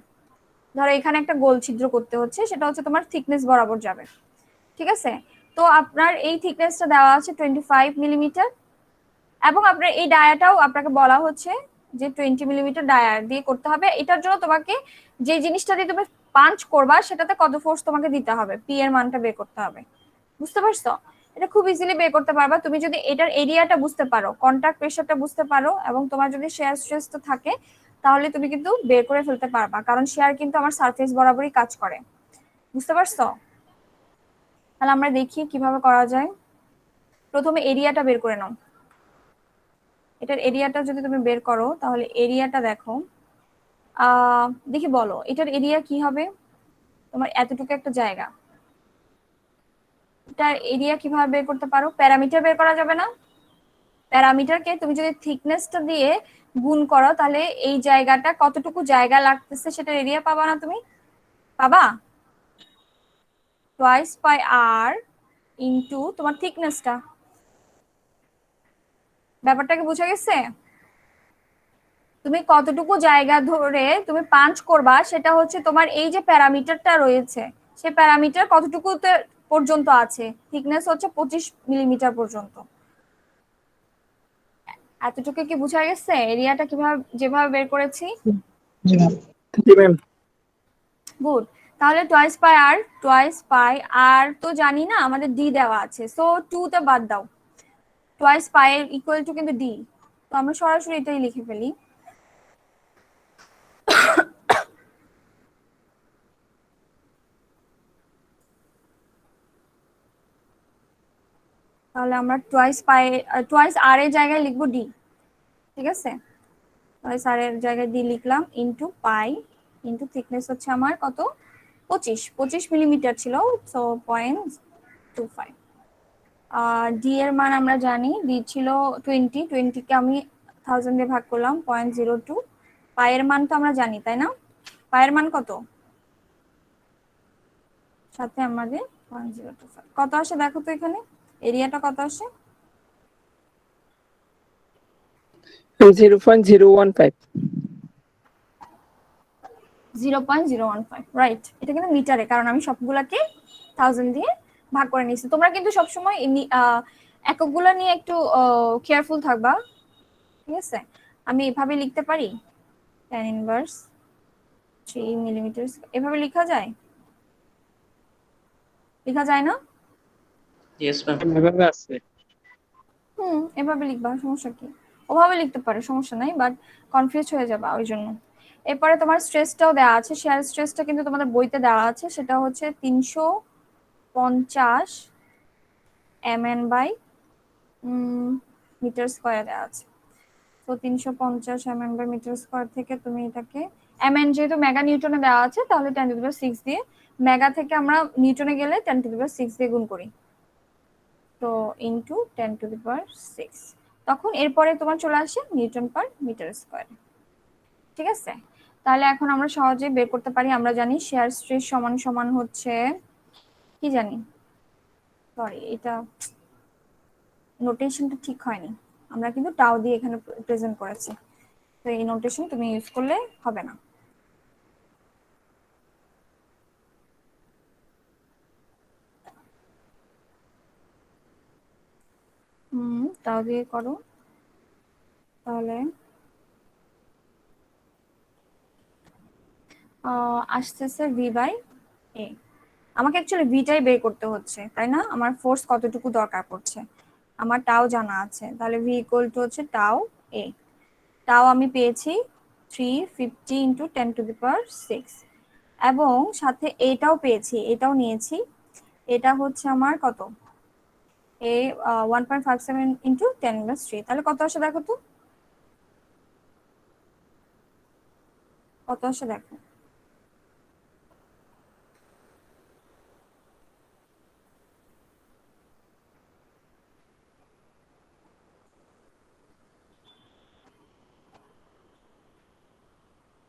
ধরো এখানে একটা গোল ছিদ্র করতে হচ্ছে, সেটা হচ্ছে তোমার থিকনেস বরাবর যাবে, ঠিক আছে? তো আপনার এই থিকনেসটা দেওয়া আছে 25 মিলিমিটার এবং আপনার এই ডায়াটাও আপনাকে বলা হচ্ছে যে 20 মিলিমিটার ডায়া দিয়ে করতে হবে। এটার জন্য তোমাকে যে জিনিসটা দিয়ে তুমি পাঞ্চ করবা সেটাতে কত ফোর্স তোমাকে দিতে হবে, পি এর মানটা বের করতে হবে। বুঝতে পারছো? এটা খুব ইজিলি বের করতে পারবা তুমি যদি এটার এরিয়াটা বুঝতে পারো, কন্টাক্ট প্রেসারটা বুঝতে পারো এবং তোমার যদি শেয়ার স্ট্রেসটা থাকে তাহলে তুমি কিন্তু বের করে ফেলতে পারবা, কারণ শেয়ার কিন্তু আমার সারফেস বরাবরই কাজ করে। বুঝতে পারছো? তাহলে আমরা দেখি কিভাবে করা যায়। প্রথমে এরিয়াটা বের করে নাও। এটার এরিয়াটা যদি তুমি বের করো তাহলে এরিয়াটা দেখো, দেখি বলো এটার এরিয়া কি হবে। তোমার এতটুকু একটা জায়গা, এটার এরিয়া কিভাবে বের করতে পারো? প্যারামিটার বের করা যাবে না? প্যারামিটারকে তুমি যদি থিকনেসটা দিয়ে গুণ করো তাহলে এই জায়গাটা কতটুকু জায়গা লাগতেছে সেটার এরিয়া পাবা না? তুমি পাবা টুয়াইস বাই আর ইনটু তোমার থিকনেসটা। ব্যাপারটাকে বোঝা গেছে? তুমি কতটুকু জায়গা ধরে তুমি পাঞ্চ করবা সেটা হচ্ছে তোমার এই যে প্যারামিটারটা রয়েছে সেই প্যারামিটার কতটুকু পর্যন্ত আছে, থিকনেস হচ্ছে 25 মিলিমিটার পর্যন্ত। এতটুকু কি বোঝা গেছে এরিয়াটা কিভাবে যেভাবে বের করেছি? জি ম্যাম। জি ম্যাম। গুড। তাহলে টোয়াইস পাই আর তো জানি না, আমাদের ডি দেওয়া আছে, সো 2 তে বাদ দাও। টোয়াইস পাই এর ইকুয়াল টু কিন্তু ডি, তো আমরা সরাসরি এটাই লিখে ফেলি। তাহলে আমরা টোয়াইস আর এর জায়গায় লিখবো ডি, ঠিক আছে? টোয়াইস আর এর জায়গায় ডি লিখলাম, ইনটু পাই, ইনটু থিকনেস হচ্ছে আমার কত, 25 মিলিমিটার ছিল, সো 0.25। ডি এর মান আমরা জানি, ডি ছিল 20 কে আমি 1000 দিয়ে ভাগ করলাম, 0.02। পায়ের মান তো আমরা জানি, তাই না? পায়ের মান কত, সাথে আমাদের 0.025 কত আসে দেখো তো, এখানে এরিয়াটা কত আসে? 0.015। 0.015, রাইট। এটা কিন্তু মিটারে, কারণ আমি সবগুলাকে 1000 দিয়ে ভাগ করে নিয়েছি। তোমরা কিন্তু সবসময় এককগুলো নিয়ে একটু কেয়ারফুল থাকবা, ঠিক আছে? আমি এভাবে লিখতে পারি, tan ইনভার্স 3 মিলিমিটার, এভাবে লেখা যায়? লেখা যায় না? Yes ma'am. এভাবে আছে। এভাবে লিখবা, সমস্যা কি? ওভাবে লিখতে পারে, সমস্যা নাই, বাট কনফিউজ হয়ে যাবে ওই জন্য। এরপরে তোমার স্ট্রেসটাও দেওয়া আছে, শেয়ার স্ট্রেসটা কিন্তু তোমাদের বইতে দেওয়া আছে, সেটা হচ্ছে 350 mn বাই মিটার স্কয়ার দেওয়া আছে। তো 350 mn বাই মিটার স্কয়ার থেকে তুমি এটাকে mn যেহেতু মেগা নিউটনে দেওয়া আছে, তাহলে 10⁶ দিয়ে, মেগা থেকে আমরা নিউটনে গেলে 10⁶ দিয়ে গুণ করি, তো ইনটু 10⁶। তখন এরপরে তোমার চলে আসে নিউটন পার মিটার স্কয়ার, ঠিক আছে? তাহলে এখন আমরা সহজে বের করতে পারি। আমরা জানি শেয়ার স্ট্রেস সমান সমান হচ্ছে, কি জানি, সরি এটা নোটেশনটা ঠিক হয়নি, আমরা কিন্তু টাও দিয়ে এখানে প্রেজেন্ট করেছি, তো এই নোটেশন তুমি ইউজ করলে হবে না। টাও দিয়ে করো, তাহলে আসতেছে ভি বাই এ। আমাকে অ্যাকচুয়ালি ভিটাই বের করতে হচ্ছে, তাই না? আমার ফোর্স কতটুকু দরকার পড়ছে, আমার টাও জানা আছে, তাহলে ভি ইকুয়াল টু হচ্ছে টাও এ। টাও আমি পেয়েছি 350 ইন্টু 10⁶, এবং সাথে এটাও পেয়েছি, এটাও নিয়েছি, এটা হচ্ছে আমার কত, এ 1.57 ইন্টু 10⁻3, তাহলে কত আসে দেখো তো, কত আসে দেখো।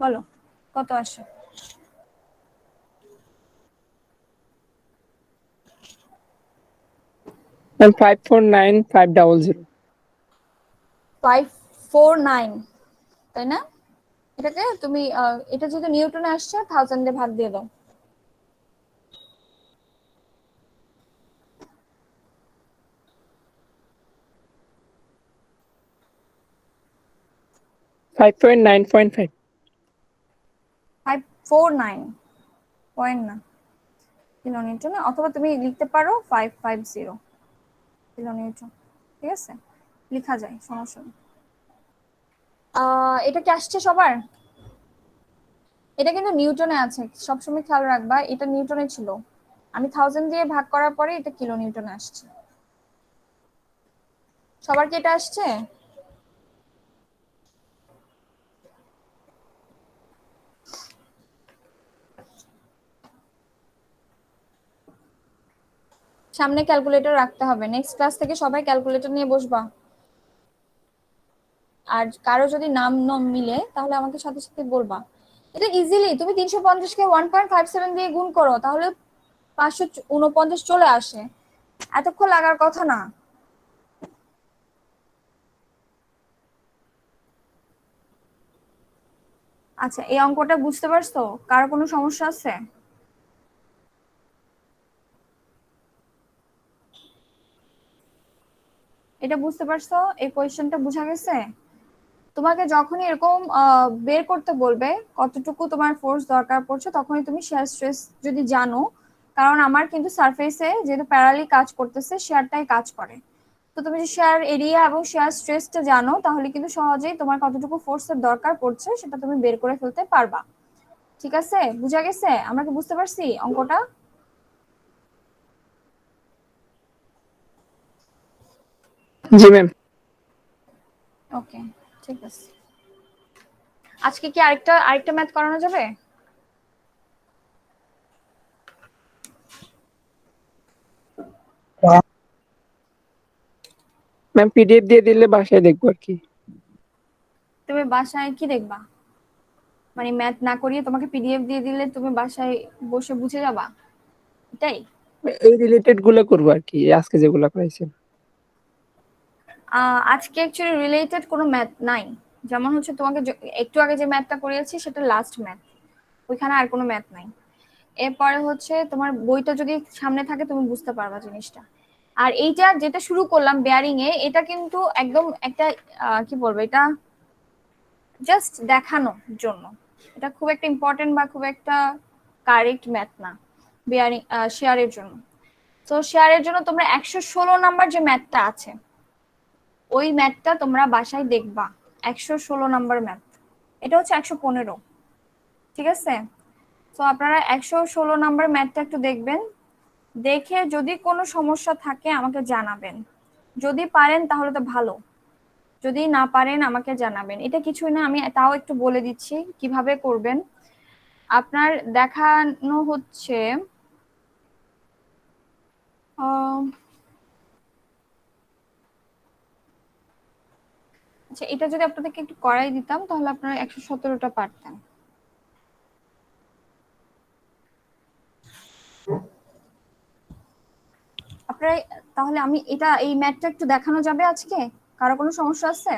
বলো কত আসে? ম্যাম 549,500। 549, তাই না? এটাকে তুমি এটা যেহেতু নিউটনে আসছে, 1000 দিয়ে ভাগ দিয়ে দাও। Five point nine point five. 549 point না, কিলোনিউটন, অথবা তুমি লিখতে পারো 550 কিলোনিউটন, ঠিক আছে? লেখা যায়, সমস্যা নেই। এটা কি আসছে সবার? এটা কিন্তু নিউটনে আছে, সবসময় খেয়াল রাখবা, এটা নিউটনে ছিল, আমি 1000 দিয়ে ভাগ করার পরে এটা কিলো নিউটনে আসছে। সবার কি এটা আসছে? সামনে ক্যালকুলেটর রাখতে হবে, নেক্সট ক্লাস থেকে সবাই ক্যালকুলেটর নিয়ে বসবা। আর কারো যদি নাম মিলে তাহলে আমাকে সাথে সাথে বলবা। এটা ইজিলি তুমি 350 কে 1.57 দিয়ে গুণ করো, তাহলে 549 চলে আসে, এতক্ষণ লাগার কথা না। আচ্ছা, এই অঙ্কটা বুঝতে পারছো? কারো কোনো সমস্যা আছে? এটা বুঝতে পারছো? এই কোয়েশ্চেনটা বোঝা গেছে? তোমাকে যখনই এরকম বের করতে বলবে কতটুকু তোমার ফোর্স দরকার পড়ছে, তখনই তুমি শেয়ার স্ট্রেস যদি জানো, কারণ আমার কিন্তু সারফেসে যেহেতু প্যারালি কাজ করতেছে, শেয়ারটাই কাজ করে। তো তুমি যদি শেয়ার এরিয়া এবং শেয়ার স্ট্রেসটা জানো, তাহলে কিন্তু সহজেই তোমার কতটুকু ফোর্সের দরকার পড়ছে সেটা তুমি বের করে ফেলতে পারবা। ঠিক আছে, বুঝা গেছে? আমরা কি বুঝতে পারছি অঙ্কটা? জি ম্যাম। ওকে, ঠিক আছে। আজকে কি আরেকটা আরেকটা ম্যাথ করানো যাবে? ম্যাম পিডিএফ দিয়ে দিলে বাসায় দেখবো আর কি। তুমি বাসায় কি দেখবা? মানে ম্যাথ না করিয়ে তোমাকে পিডিএফ দিয়ে দিলে তুমি বাসায় বসে বুঝে যাবা, এটাই? এই রিলেটেড গুলো করবো আর কি, আজকে যেগুলো করাইছেন। আজকে অ্যাকচুয়ালি রিলেটেড কোনো ম্যাথ নাই। যেমন হচ্ছে তোমাকে একটু আগে যে ম্যাথটা করিয়েছি সেটা লাস্ট ম্যাথ, ওইখানে আর কোনো ম্যাথ নাই। এরপরে হচ্ছে তোমার বইটা যদি সামনে থাকে তুমি বুঝতে পারবা জিনিসটা। আর এইটা যেটা শুরু করলাম বেয়ারিং এ, এটা কিন্তু একদম একটা কি বলবো, এটা জাস্ট দেখানোর জন্য। এটা খুব একটা ইম্পর্টেন্ট বা খুব একটা কারেক্ট ম্যাথ না বেয়ারিং শেয়ারের জন্য। তো শেয়ারের জন্য তোমরা 116 নাম্বার যে ম্যাথটা আছে, ওই ম্যাথটা তোমরা বাসায় দেখবা। 116 নাম্বার ম্যাথ, এটা হচ্ছে 115। ঠিক আছে, তো আপনারা 116 নাম্বার ম্যাথটা একটু দেখবেন, দেখে যদি কোনো সমস্যা থাকে আমাকে জানাবেন। যদি পারেন তাহলে তো ভালো, যদি না পারেন আমাকে জানাবেন। এটা কিছুই না, আমি তাও একটু বলে দিচ্ছি কিভাবে করবেন। আপনার দেখানো হচ্ছে আচ্ছা, এটা যদি আপনাদেরকে একটু করাই দিতাম তাহলে আপনারা 117টা পারতেন। আপনারা তাহলে আমি এই ম্যাথটা একটু দেখানো যাবে আজকে? কারো কোনো সমস্যা আছে?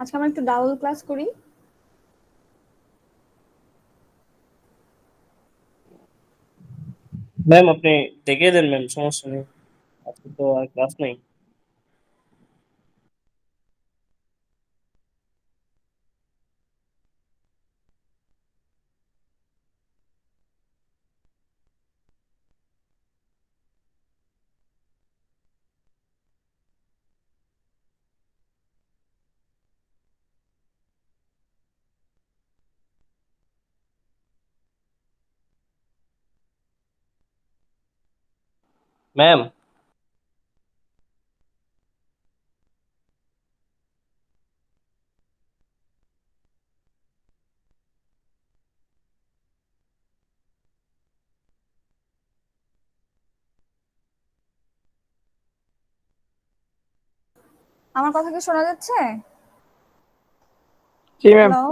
আজকে আমরা একটু ডাবল ক্লাস করি। ম্যাম আপনি দেখিয়ে দেন ম্যাম, সমস্যা নেই, আজকে তো আর ক্লাস নেই। ম্যাম আমার কথা কি শোনা যাচ্ছে? জি ম্যাম। হ্যালো,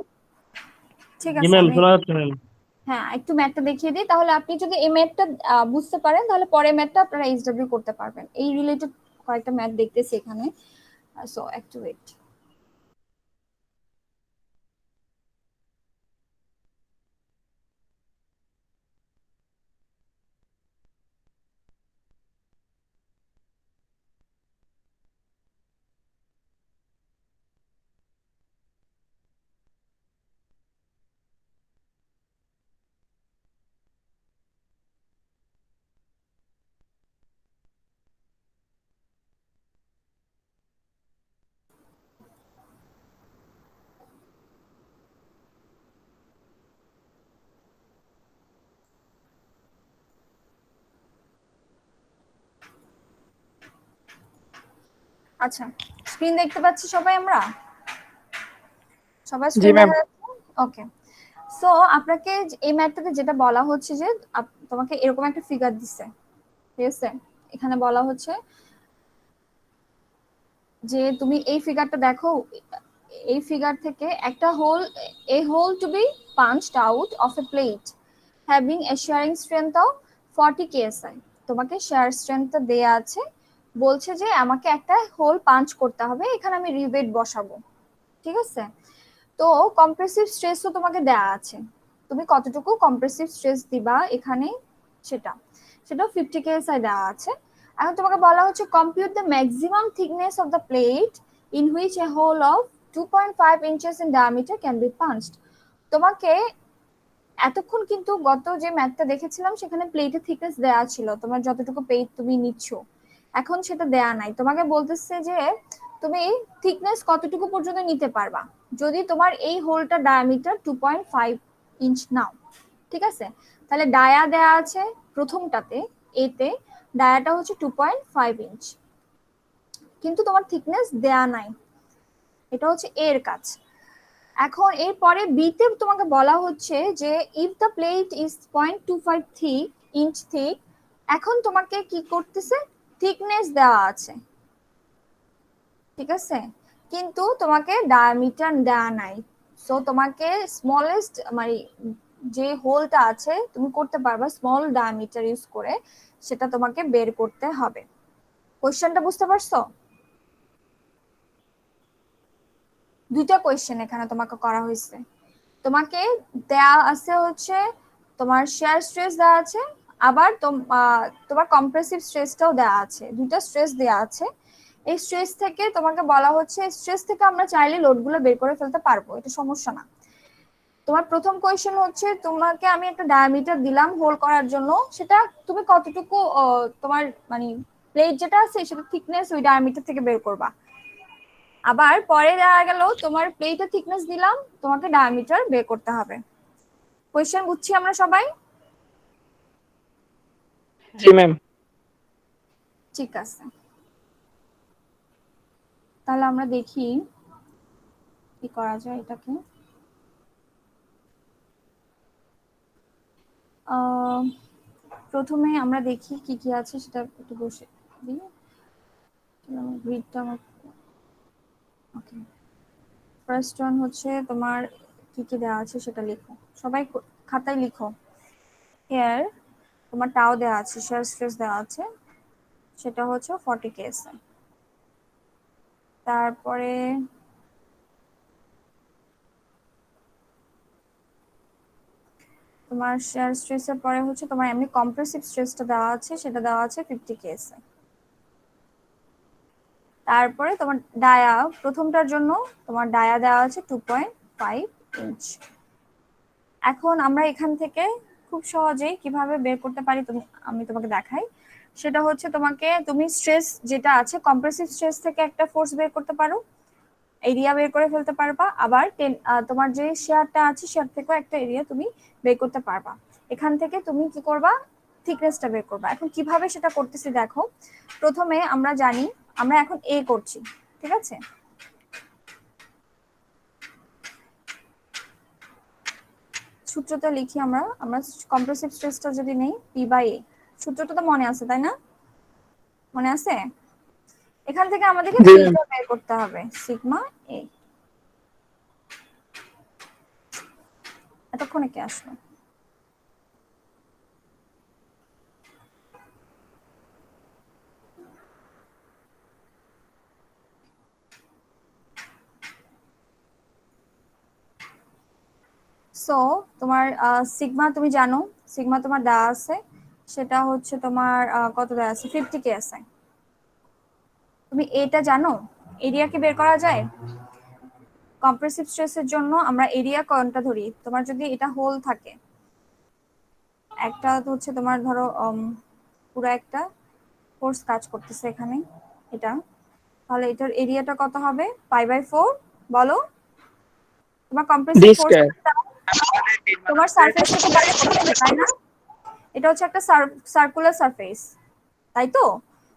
ঠিক জি আছে। ম্যাম, আমি শোনা যাচ্ছে ম্যাম। হ্যাঁ একটু ম্যাথটা দেখিয়ে দিই, তাহলে আপনি যদি এই ম্যাথটা বুঝতে পারেন তাহলে পরে ম্যাথটা আপনারা এইচডব্লিউ করতে পারবেন। এই রিলেটেড কয়েকটা ম্যাথ দেখতেছি এখানে, সো একটু ওয়েট। আচ্ছা, স্ক্রিন দেখতে পাচ্ছি সবাই আমরা? সবার জি স্ক্রিন ম্যাম। দেখা যাচ্ছে? ওকে। সো আপনাকে এই ম্যাথটাতে যেটা বলা হচ্ছে যে তোমাকে এরকম একটা ফিগার দিছে, ঠিক আছে? এখানে বলা হচ্ছে যে তুমি এই ফিগারটা দেখো, এই ফিগার থেকে একটা whole, a hole to be punched out of a plate having a shearing strength of 40 ksi। তোমাকে shear strengthটা দেয়া আছে, বলছে যে আমাকে একটা হোল পাঞ্চ করতে হবে, এখানে আমি রিভেট বসাবো। ঠিক আছে, তো কম্প্রেসিভ স্ট্রেসও তোমাকে দেয়া আছে, তুমি কতটুকু কম্প্রেসিভ স্ট্রেস দিবা এখানে সেটা। সেটাও 50 কেএসআই দেওয়া আছে। এখন তোমাকে বলা হচ্ছে compute the maximum thickness of the plate in which a hole of 2.5 inches in diameter can be punched। তোমাকে এতক্ষণ কিন্তু গত যে ম্যাথটা দেখেছিলাম সেখানে প্লেটের থিকনেস দেয়া ছিল, তোমার যতটুকু প্লেট তুমি নিচ্ছ, এখন সেটা দেয়া নাই। তোমাকে বলতেছে যে তুমি থিকনেস কতটুকু পর্যন্ত নিতে পারবা যদি তোমার এই হোলটা ডায়ামিটার 2.5 ইঞ্চ নাও। ঠিক আছে, তাহলে ডায়া দেয়া আছে প্রথমটাতে, এতে ডায়াটা হচ্ছে 2.5 ইঞ্চ, কিন্তু তোমার থিকনেস দেয়া নাই। এটা হচ্ছে এর কাজ। এখন এরপরে বিতে তোমাকে বলা হচ্ছে যে if the plate is 0.25 inch thick, এখন তোমাকে কি করতেছে, থিকনেস দেওয়া আছে, ঠিক আছে, কিন্তু তোমাকে ডায়ামিটার দেওয়া নাই। সো তোমাকে স্মলেস্ট মানে যে হোলটা আছে তুমি করতে পারবা স্মল ডায়ামিটার ইউজ করে, সেটা তোমাকে বের করতে হবে। কোশ্চেনটা বুঝতে পারছো? দুইটা কোয়েশ্চেন এখানে তোমাকে করা হয়েছে। তোমাকে দেয়া আছে হচ্ছে তোমার শেয়ার স্ট্রেস দেওয়া আছে, আবার তোমার কম্প্রেসিভ স্ট্রেসটাও দেওয়া আছে, দুইটা স্ট্রেস দেওয়া আছে। এই স্ট্রেস থেকে তোমাকে বলা হচ্ছে স্ট্রেস থেকে আমরা চাইলে লোডগুলো বের করে ফেলতে পারবো, এটা সমস্যা না। তোমার প্রথম কোয়েশ্চেন হচ্ছে তোমাকে আমি একটা ডায়ামিটার দিলাম হোল করার জন্য, সেটা তুমি কতটুকু তোমার মানে প্লেট যেটা আছে সেটা থিকনেস ওই ডায়ামিটার থেকে বের করবা। আবার পরে দেখা গেল তোমার প্লেটের থিকনেস দিলাম, তোমাকে ডায়ামিটার বের করতে হবে। কোয়েশ্চেন বুঝছি আমরা সবাই? জি ম্যাম। ঠিক আছে, তাহলে আমরা দেখি কি করা যায় এটাকে। প্রথমে আমরা দেখি কি কি আছে সেটা একটু বসে দিই। গ্রিডটা ওকে, ফার্স্ট ওয়ান হচ্ছে তোমার কি কি দেওয়া আছে সেটা লিখো, সবাই খাতায় লিখো। হেয়ার তোমার টাও দেওয়া আছে, শেয়ার স্ট্রেস দেওয়া আছে, সেটা হচ্ছে 40 কেএসআই। তারপরে তোমার শেয়ার স্ট্রেসের পরে হচ্ছে তোমার এমনি কম্প্রেসিভ স্ট্রেসটা দেওয়া আছে, সেটা দেওয়া আছে 50 কেএসআই। তারপরে তোমার ডায়া প্রথমটার জন্য তোমার ডায়া দেওয়া আছে 2.5 ইঞ্চ। এখন আমরা এখান থেকে খুব সহজেই কিভাবে বের করতে পারি আমি তোমাকে দেখাই। সেটা হচ্ছে তুমি স্ট্রেস যেটা আছে কম্প্রেসিভ স্ট্রেস থেকে একটা ফোর্স বের করতে পারো, এরিয়া বের করে ফেলতে পারবা। আবার তোমার যে শেয়ারটা আছে শেয়ার থেকেও একটা এরিয়া তুমি বের করতে পারবা। এখান থেকে তুমি কি করবা, থিকনেসটা বের করবা। এখন কিভাবে সেটা করতেছি দেখো। প্রথমে আমরা জানি আমরা এখন এ করছি, ঠিক আছে, সূত্রটা লিখি আমরা কম্প্রেসিভ স্ট্রেসটা যদি নেই P/A, সূত্রটা তো মনে আছে তাই না? মনে আছে? এখান থেকে আমাদেরকে P-টা বের করতে হবে, সিগমা A। এতক্ষণে কে আসলো? সো তোমার সিগমা তুমি জানো, সিগমা তোমার দেওয়া আছে, সেটা হচ্ছে তোমার কত দেওয়া আছে, 50 কেএসআই। তুমি এটা জানো, এরিয়া কি বের করা যায়? কম্প্রেসিভ স্ট্রেসের জন্য আমরা এরিয়া কোনটা ধরি, তোমার যদি এটা হোল থাকে, একটা হচ্ছে তোমার ধরো পুরো একটা ফোর্স কাজ করতেছে এখানে, এটা, তাহলে এটার এরিয়াটা কত হবে, π/4। বলো, তোমার কম্প্রেসিভ ফোর্স তোমার সারফেস থেকে বাইরে করতেছে তাই না? এটা হচ্ছে একটা সার্কুলার সারফেস, তাই তো?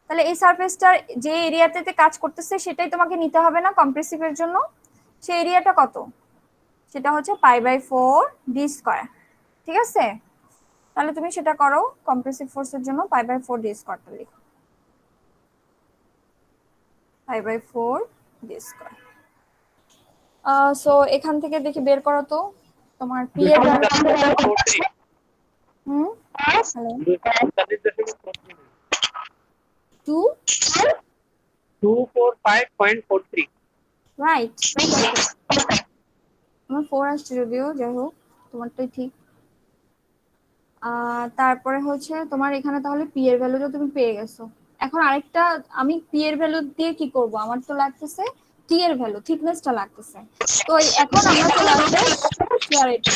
তাহলে এই সারফেসটার যে এরিয়াতে কাজ করতেছে সেটাই তোমাকে নিতে হবে না কম্প্রেসিভের জন্য? সেই এরিয়াটা কত, সেটা হচ্ছে π/4 d²। ঠিক আছে, তাহলে তুমি সেটা করো, কম্প্রেসিভ ফোর্সের জন্য π/4 d²টা লিখো, π/4 d²। সো এখান থেকে দেখি বের করো তো তোমার পি এর ভ্যালু হ্যালো 245.43 রাইট। আমার 4 আসছে যদিও, যাই হোক তোমারটাই ঠিক। তারপরে হচ্ছে তোমার এখানে তাহলে পি এর ভ্যালুটা তুমি পেয়ে গেছো। এখন আরেকটা, আমি পি এর ভ্যালু দিয়ে কি করব, আমার তো লাগতেছে টি এর ভ্যালু, থিকনেসটা লাগতেছে। তো এখন আমরা চলে আসবো শেয়ার এটা।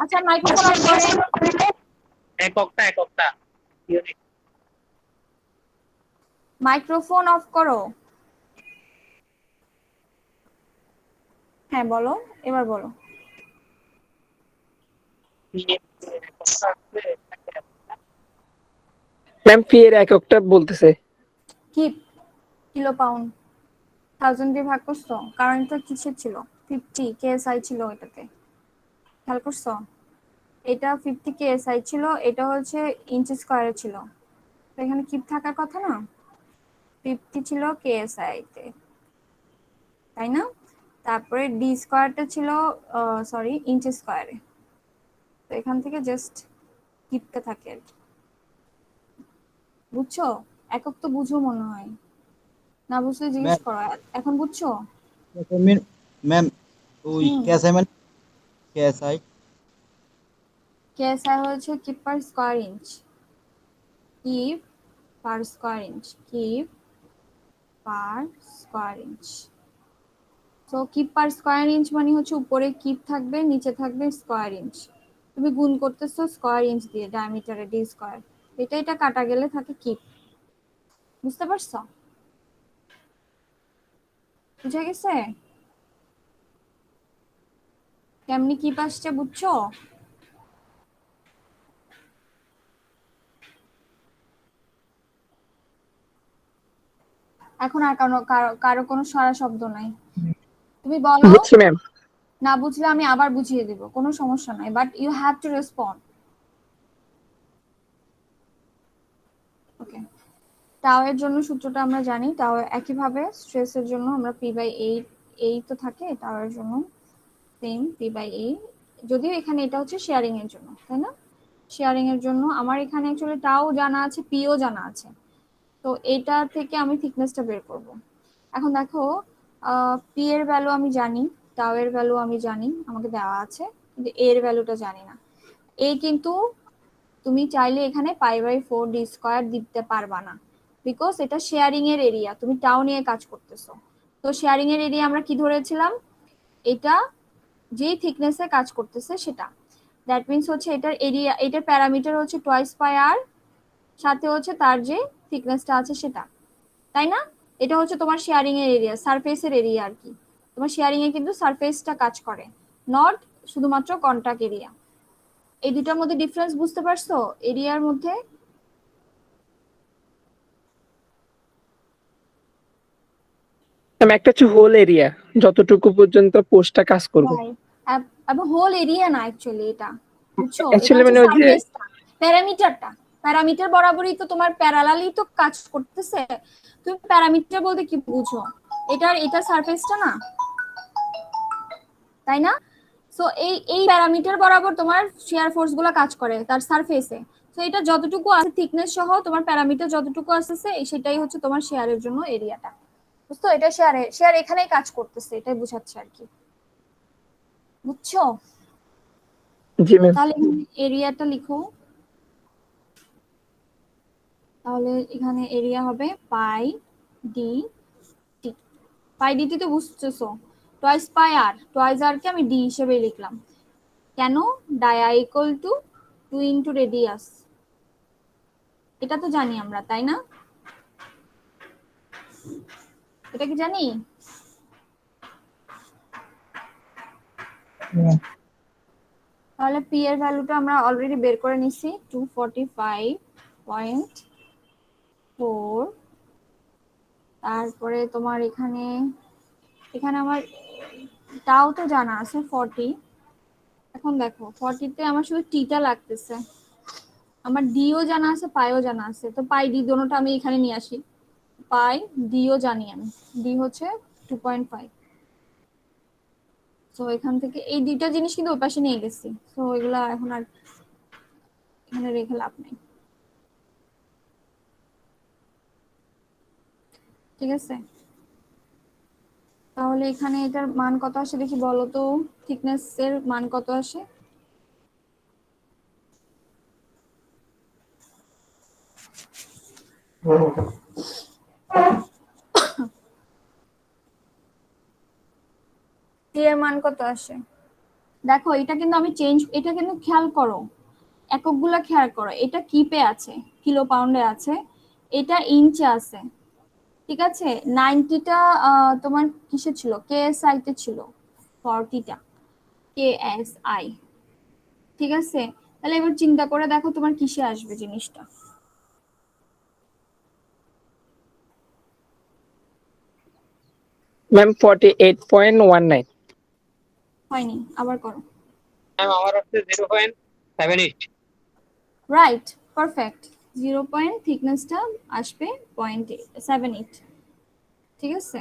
আচ্ছা মাইক্রোফোন অফ করো, এককটা ইউনিট। মাইক্রোফোন অফ করো। হ্যাঁ বলো, এবার বলো। ম্যাম পি এর এককটা বলতেছে। কিপ, কিলো পাউন্ড, 1000 দিয়ে ভাগ করছো, কারণ এটা কিসের ছিল, 50 কেএসআই ছিল এটাতে, খেয়াল করছো? এটা 50 কেএসআই ছিল, এটা হচ্ছে ইঞ্চি স্কয়ারে ছিল, তো এখানে কিপ থাকার কথা না, 50 ছিল কেএসআই তে, তাই না? তারপরে ডি স্কয়ারটা ছিল সরি ইঞ্চি স্কয়ারে, তো এখান থেকে জাস্ট কিপটা থাকে আর কি। বুঝছো? একক তো বুঝো মনে হয়, না বুঝলে জিজ্ঞেস করো। এখন বুঝছো? मैम ওই হুম, কেএসআই মানে কেএসআই কেএসআই হচ্ছে keep per square inch, keep per square inch, keep per square inch. তো কিপ পার স্কয়ার ইঞ্চ মানে হচ্ছে উপরে কিপ থাকবে, নিচে থাকবে স্কয়ার ইঞ্চ, তুমি গুণ করতেছো স্কয়ার ইঞ্চ দিয়ে ডায়ামিটারে ডি স্কয়ার, এটা কাটা গেলে থাকে কিপ। বুঝতে পারছো? বুঝে গেছে কেমনি কিপ আসছে? বুঝছো? এখন আর কারো কারো কারো কোনো সারা শব্দ নাই, তুমি বলো। বুঝছি ম্যাম। না বুঝলে আমি আবার বুঝিয়ে দিব, কোনো সমস্যা নাই, but you have to respond. Okay, টাও এর জন্য সূত্রটা আমরা জানি, টাও একইভাবে স্ট্রেসের জন্য আমরা পি বাই এইট, এই তো থাকে টাও এর জন্য সেম পি বাই এই, যদিও এখানে এটা হচ্ছে শেয়ারিং এর জন্য, তাই না? শেয়ারিং এর জন্য আমার এখানে অ্যাকচুয়ালি টাও জানা আছে, পিও জানা আছে, তো এটা থেকে আমি থিকনেসটা বের করব। এখন দেখো, পি এর ভ্যালু আমি জানি, টাও এর ভ্যালু আমি জানি, আমাকে দেওয়া আছে, কিন্তু এর ভ্যালুটা জানি না। এই কিন্তু তুমি চাইলে এখানে পাই বাই 4 ডি স্কয়ার দিতে পারবা না, বিকজ এটা শেয়ারিং এর এরিয়া, তুমি টাও নিয়ে কাজ করতেছো। তো শেয়ারিং এর এরিয়া আমরা কি ধরেছিলাম, এটা যেই থিকনেসে কাজ করতেছে সেটা, দ্যাট মিন্স হচ্ছে এটার এরিয়া, এটার প্যারামিটার হচ্ছে টোয়াইস পাই আর, সাথে হচ্ছে তার যে থিকনেসটা আছে সেটা, তাই না? এটা হচ্ছে তোমার শেয়ারিং এর এরিয়া, সারফেসের এরিয়া আর কি। তোমার শেয়ারিং এ কিন্তু সারফেসটা কাজ করে, নট শুধুমাত্র কন্টাক্ট এরিয়া। এই দুটার মধ্যে ডিফারেন্স বুঝতে পারছো এরিয়ার মধ্যে? ম্যাম একটা হচ্ছে হোল এরিয়া, যতটুকু পর্যন্ত পোস্টটা কাজ করবে। এবং হোল এরিয়া না অ্যাকচুয়ালি এটা, বুঝছো? এটা অ্যাকচুয়ালি হচ্ছে মানে ওই যে সারফেসটা, প্যারামিটারটা, প্যারামিটার বরাবরই তো তোমার প্যারালালি তো কাজ করতেছে। তুমি প্যারামিটার বলতে কি বুঝো, এটা সারফেসটা না, তাই না? সো এই প্যারামিটার বরাবর তোমার শিয়ার ফোর্স গুলো কাজ করে তার সারফেসে। তো এটা যতটুকু আছে থিকনেস সহ তোমার প্যারামিটার যতটুকু আসছে সেটাই হচ্ছে তোমার শেয়ারের জন্য এরিয়াটা। বুঝছো? এটা শেয়ার এখানেই কাজ করতেছে, এটাই বুঝাচ্ছে আর কি। বুঝছো? জি ম্যাম। তাহলে এরিয়াটা লিখো, তাহলে এখানে এরিয়া হবে পাই ডি টি। পাই ডিটি তো বুঝতেছো, টয়েস পাই আর, টয়েস আর কে আমি ডি হিসেবে লিখলাম, কেন? Dia equal to 2 into radius, এটা তো জানি আমরা, তাই না? এটা কি জানি? তাহলে পি এর ভ্যালুটা আমরা অলরেডি বের করে নিছি, 245.4। তারপরে তোমার এখানে এখানে আমার টাও তো জানা আছে 40। এখন দেখো 40 তে আমার শুধু টিটা লাগতেছে, আমার ডিও জানা আছে, পাইও জানা আছে, তো পাই ডি দোনোটা আমি এখানে নিয়ে আসি, পাই ডিও জানি আমি, ডি হচ্ছে 2.5। তো এখান থেকে এই দুইটা জিনিস কিন্তু ওই পাশে নিয়ে গেছি, তো এগুলা এখন আর এখানে রেখে লাভ নেই। ঠিক আছে, তাহলে এখানে এটার মান কত আসে দেখি বলো তো, থিকনেস এর মান কত আসে? টি এর মান কত আসে? দেখো এটা কিন্তু আমি এটা কিন্তু খেয়াল করো, এককগুলো খেয়াল করো। এটা কিপে আছে, কিলো পাউন্ডে আছে, এটা ইঞ্চে আছে, ঠিক আছে। 90টা তোমার কিসে ছিল? কেএসআই তে ছিল, 40টা কেএসআই, ঠিক আছে। তাহলে এবার চিন্তা করে দেখো তোমার কিসে আসবে জিনিসটা। ম্যাম 48.19। হয়নি, আবার করো। ম্যাম আমার হচ্ছে 0.78। Right, perfect. 0 থিকনেসটা আসবে 0.78, ঠিক আছে।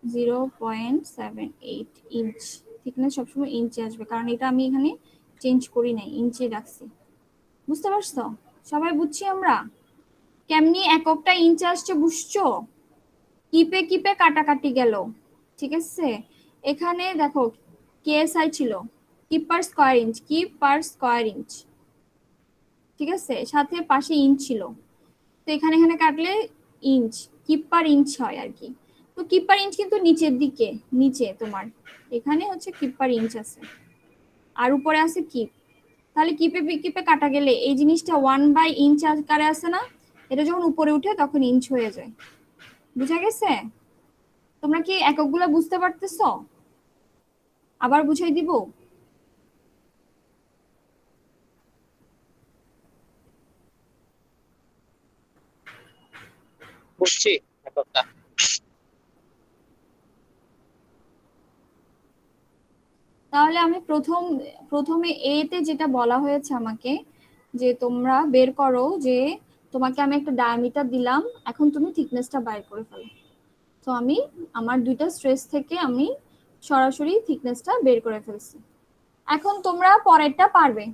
0.78 ইঞ্চ থিকনেস সবসময় ইঞ্চে আসবে, কারণ এটা আমি এখানে চেঞ্জ করি নাই, ইঞ্চে রাখছি। বুঝতে পারছো? সবাই বুঝছি আমরা কেমনি এককটা ইঞ্চে আসছে, বুঝছো? কিপে কিপে কাটাকাটি গেল, ঠিক আছে। এখানে দেখো কেএসআই ছিল, keep per square inch, keep per square inch, ঠিক আছে, সাথে পাশে ইঞ্চ ছিল। তো এখানে এখানে কাটলে ইঞ্চ, কিপ পার ইঞ্চ হয় আর কি। তো কিপ পার ইঞ্চ কিন্তু নিচের দিকে, নিচে তোমার এখানে হচ্ছে কিপ পার ইঞ্চ আছে, আর উপরে আছে কিপ। তাহলে কিপে কিপে কাটা গেলে এই জিনিসটা 1/ইঞ্চ আকারে আছে না, এটা যখন উপরে উঠে তখন ইঞ্চ হয়ে যায়। বুঝা গেছে? তোমরা কি এককগুলো বুঝতে পারতেছো? আবার বুঝাই দিব? বুঝছি এককটা। তাহলে আমি প্রথমে এ তে যেটা বলা হয়েছে আমাকে, যে তোমরা বের করো যে তোমাকে আমি একটা ডায়ামিটার দিলাম, এখন তুমি থিকনেসটা বাইর করে ফেলো। তো আমি আমার দুইটা স্ট্রেস থেকে আমি সরাসরি থিকনেসটা বের করে ফেলছি। এখন তোমরা পরেরটা পারবে,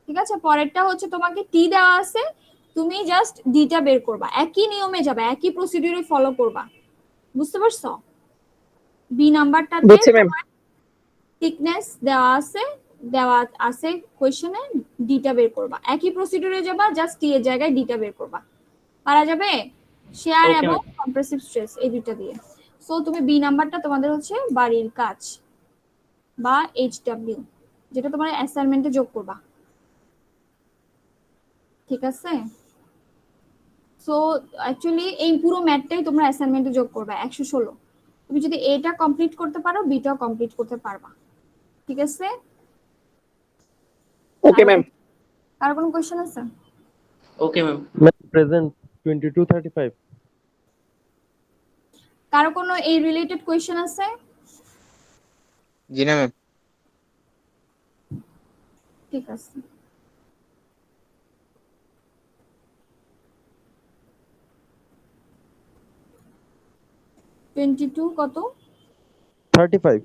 ঠিক আছে। পরেরটা হচ্ছে তোমাকে টি দেওয়া আছে, তুমি জাস্ট ডিটা বের করবা, একই নিয়মে যাবে, একই প্রসিডিউরে ফলো করবা। বুঝতে পারছো? বি নাম্বারটাতে বুঝছি ম্যাম। থিকনেস দেওয়া আছে কোশ্চেনে, ডিটা বের করবা, একই প্রসিডিউরে যাবা, জাস্ট টি এর জায়গায় ডিটা বের করবা। পারা যাবে? শেয়ার Okay, এবং ma'am. কম্প্রেসিভ স্ট্রেস এই দুইটা দিয়ে। সো তুমি বি নাম্বারটা তোমাদের হচ্ছে বাড়ির কাজ বা এইচডব্লিউ, যেটা তোমার অ্যাসাইনমেন্টে যোগ করবা, ঠিক আছে। সো অ্যাকচুয়ালি এই পুরো ম্যাথটাই তোমরা অ্যাসাইনমেন্টে যোগ করবা 116। তুমি যদি এটা কমপ্লিট করতে পারো, বিটাও কমপ্লিট করতে পারবা, ঠিক আছে। Okay ma'am. কারো কোনো কোশ্চেন আছে? Okay ma'am. Ma'am present 22:35। কারো কোনো এই রিলেটেড কোশ্চেন আছে? জি না ম্যাম। ঠিক আছে। কত? 35।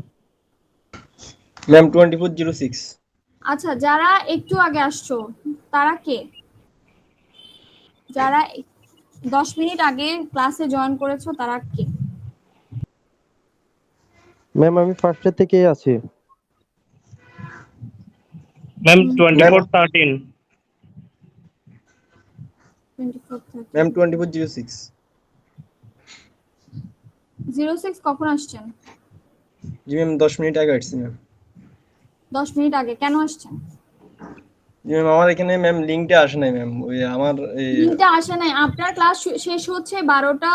ম্যাম 2406। আচ্ছা, যারা একটু আগে আসছো তারা কে? যারা 10 মিনিট আগে ক্লাসে জয়েন করেছো তারা কে? ম্যাম আমি ফার্স্টের থেকেই আছি। ম্যাম 2413। 24 ম্যাম 2406। 06 কখন আসছেন? জি ম্যাম 10 মিনিট আগে আসছি ম্যাম। 10 মিনিট আগে কেন আসছেন? জি ম্যাম আমার এখানে ম্যাম লিংকটা আসে নাই ম্যাম, ওই আমার লিংকটা আসে নাই। আপনার ক্লাস শেষ হচ্ছে 12টা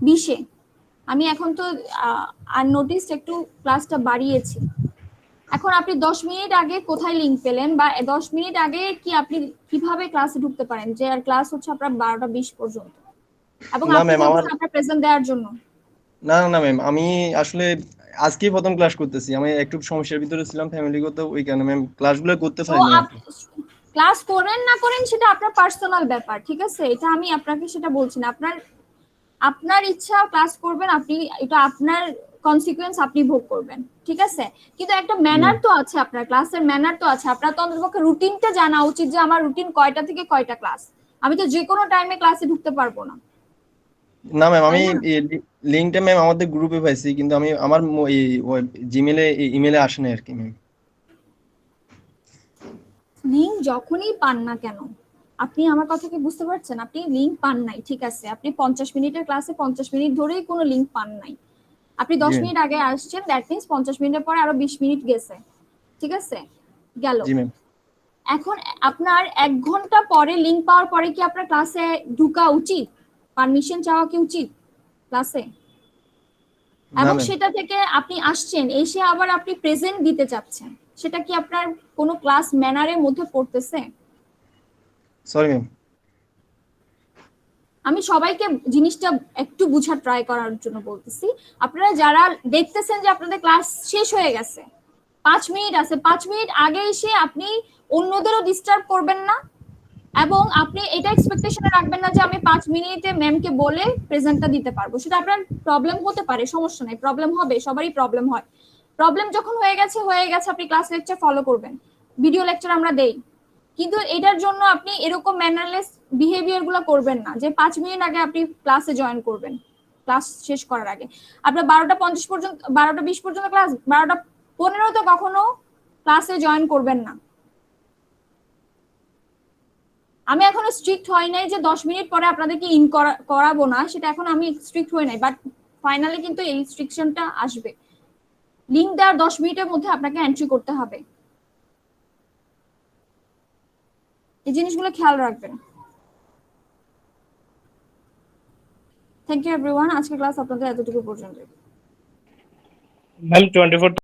20-এ। আমি এখন তো আর নোটিস একটু ক্লাসটা বাড়িয়েছি। এখন আপনি 10 মিনিট আগে কোথায় লিংক পেলেন, বা 10 মিনিট আগে কি আপনি কিভাবে ক্লাসে ঢুকতে পারেন, যে আর ক্লাস হচ্ছে আপনার 12টা 20 পর্যন্ত, এবং না আপনি ম্যাম আমার, বলছেন আপনার প্রেজেন্ট দেওয়ার জন্য। না না ম্যাম আমি আসলে আজকেই প্রথম ক্লাস করতেছি, আমি একটু সমস্যার ভিতরে ছিলাম ফ্যামিলিগত, ওই কারণে ম্যাম ক্লাসগুলো করতে তো পারিনি আর কি। ক্লাস করেন না করেন সেটা আপনার পার্সোনাল ব্যাপার, ঠিক আছে। এটা আমি আপনাকে সেটা বলছি না। আপনার ইচ্ছা ক্লাস করবেন, আপনি এটা আপনার কনসিকুয়েন্স আপনি ভোগ করবেন, ঠিক আছে। কিন্তু একটা ম্যানার তো আছে, আপনার ক্লাসের ম্যানার তো আছে। আপনার তো অন্ততপক্ষে রুটিনটা জানা উচিত, যে আমার রুটিন কয়টা থেকে কয়টা ক্লাস। আমি তো যে কোনো টাইমে ক্লাসে ঢুকতে পারবো না। না ম্যাম আমি তাই না? লিংকটা ম্যাম আমাদের গ্রুপে পাইছি, কিন্তু আমি আমার জিমেলে ইমেলে আসে নাই আর কি ম্যাম। লিঙ্ক যখনই পান না কেন, আপনি আমার কথা কি বুঝতে পারছেন? আপনি লিংক পান নাই, ঠিক আছে, আপনি 50 মিনিটের ক্লাসে 50 মিনিট ধরেই কোনো লিংক পান নাই, আপনি 10 জি মিনিট আগে আসছেন, দ্যাট মিন্স 50 মিনিটের পরে আরো 20 মিনিট গেছে, ঠিক আছে, গেল। জি ম্যাম। এখন আপনার 1 ঘন্টা পরে লিংক পাওয়ার পরে কি আপনার ক্লাসে ঢোকা উচিত? পারমিশন চাওয়া কি উচিত ক্লাসে? না এবং ম্যাম, সেটা থেকে আপনি আসছেন, এসে আবার আপনি প্রেজেন্ট দিতে চাচ্ছেন, সেটা কি আপনার কোনো ক্লাস ম্যানারের মধ্যে পড়তেছে? Sorry ma'am. আমি সবাইকে জিনিসটা একটু বুঝার ট্রাই করার জন্য বলতেছি। আপনারা যারা দেখতেছেন যে আপনাদের ক্লাস শেষ হয়ে গেছে, 5 মিনিট আছে, 5 মিনিট আগে এসে আপনি অন্যদেরও ডিস্টার্ব করবেন না, এবং আপনি এটা এক্সপেকটেশনে রাখবেন না যে আমি 5 মিনিটে ম্যামকে বলে প্রেজেন্টটা দিতে পারবো। সেটা আপনার প্রবলেম হতে পারে, সমস্যা নাই, প্রবলেম হবে, সবারই প্রবলেম হয়। প্রবলেম যখন হয়ে গেছে, আপনি ক্লাস লেকচার ফলো করবেন, ভিডিও লেকচার আমরা দেই, কিন্তু এটার জন্য আপনি এরকম ম্যানারলেস বিহেভিয়ার গুলো করবেন না যে 5 মিনিট আগে আপনি ক্লাসে জয়েন করবেন, ক্লাস শেষ করার আগে। আপনার 12:50 পর্যন্ত, 12:20 পর্যন্ত ক্লাস, 12:15 তো কখনো ক্লাসে জয়েন করবেন না। আমি এখনো স্ট্রিক্ট হই নাই যে 10 মিনিট পরে আপনাদেরকে ইন করাবো না, সেটা এখন আমি স্ট্রিক্ট হই নাই, বাট ফাইনালি কিন্তু এই রিস্ট্রিকশনটা আসবে। লিংক দেওয়ার 10 মিনিটের মধ্যে আপনাকে এন্ট্রি করতে হবে, এই জিনিসগুলো খেয়াল রাখবেন। থ্যাংক ইউ এভরিওয়ান, আজকের ক্লাস আপনাদের এতটুকু পর্যন্ত। मैम 24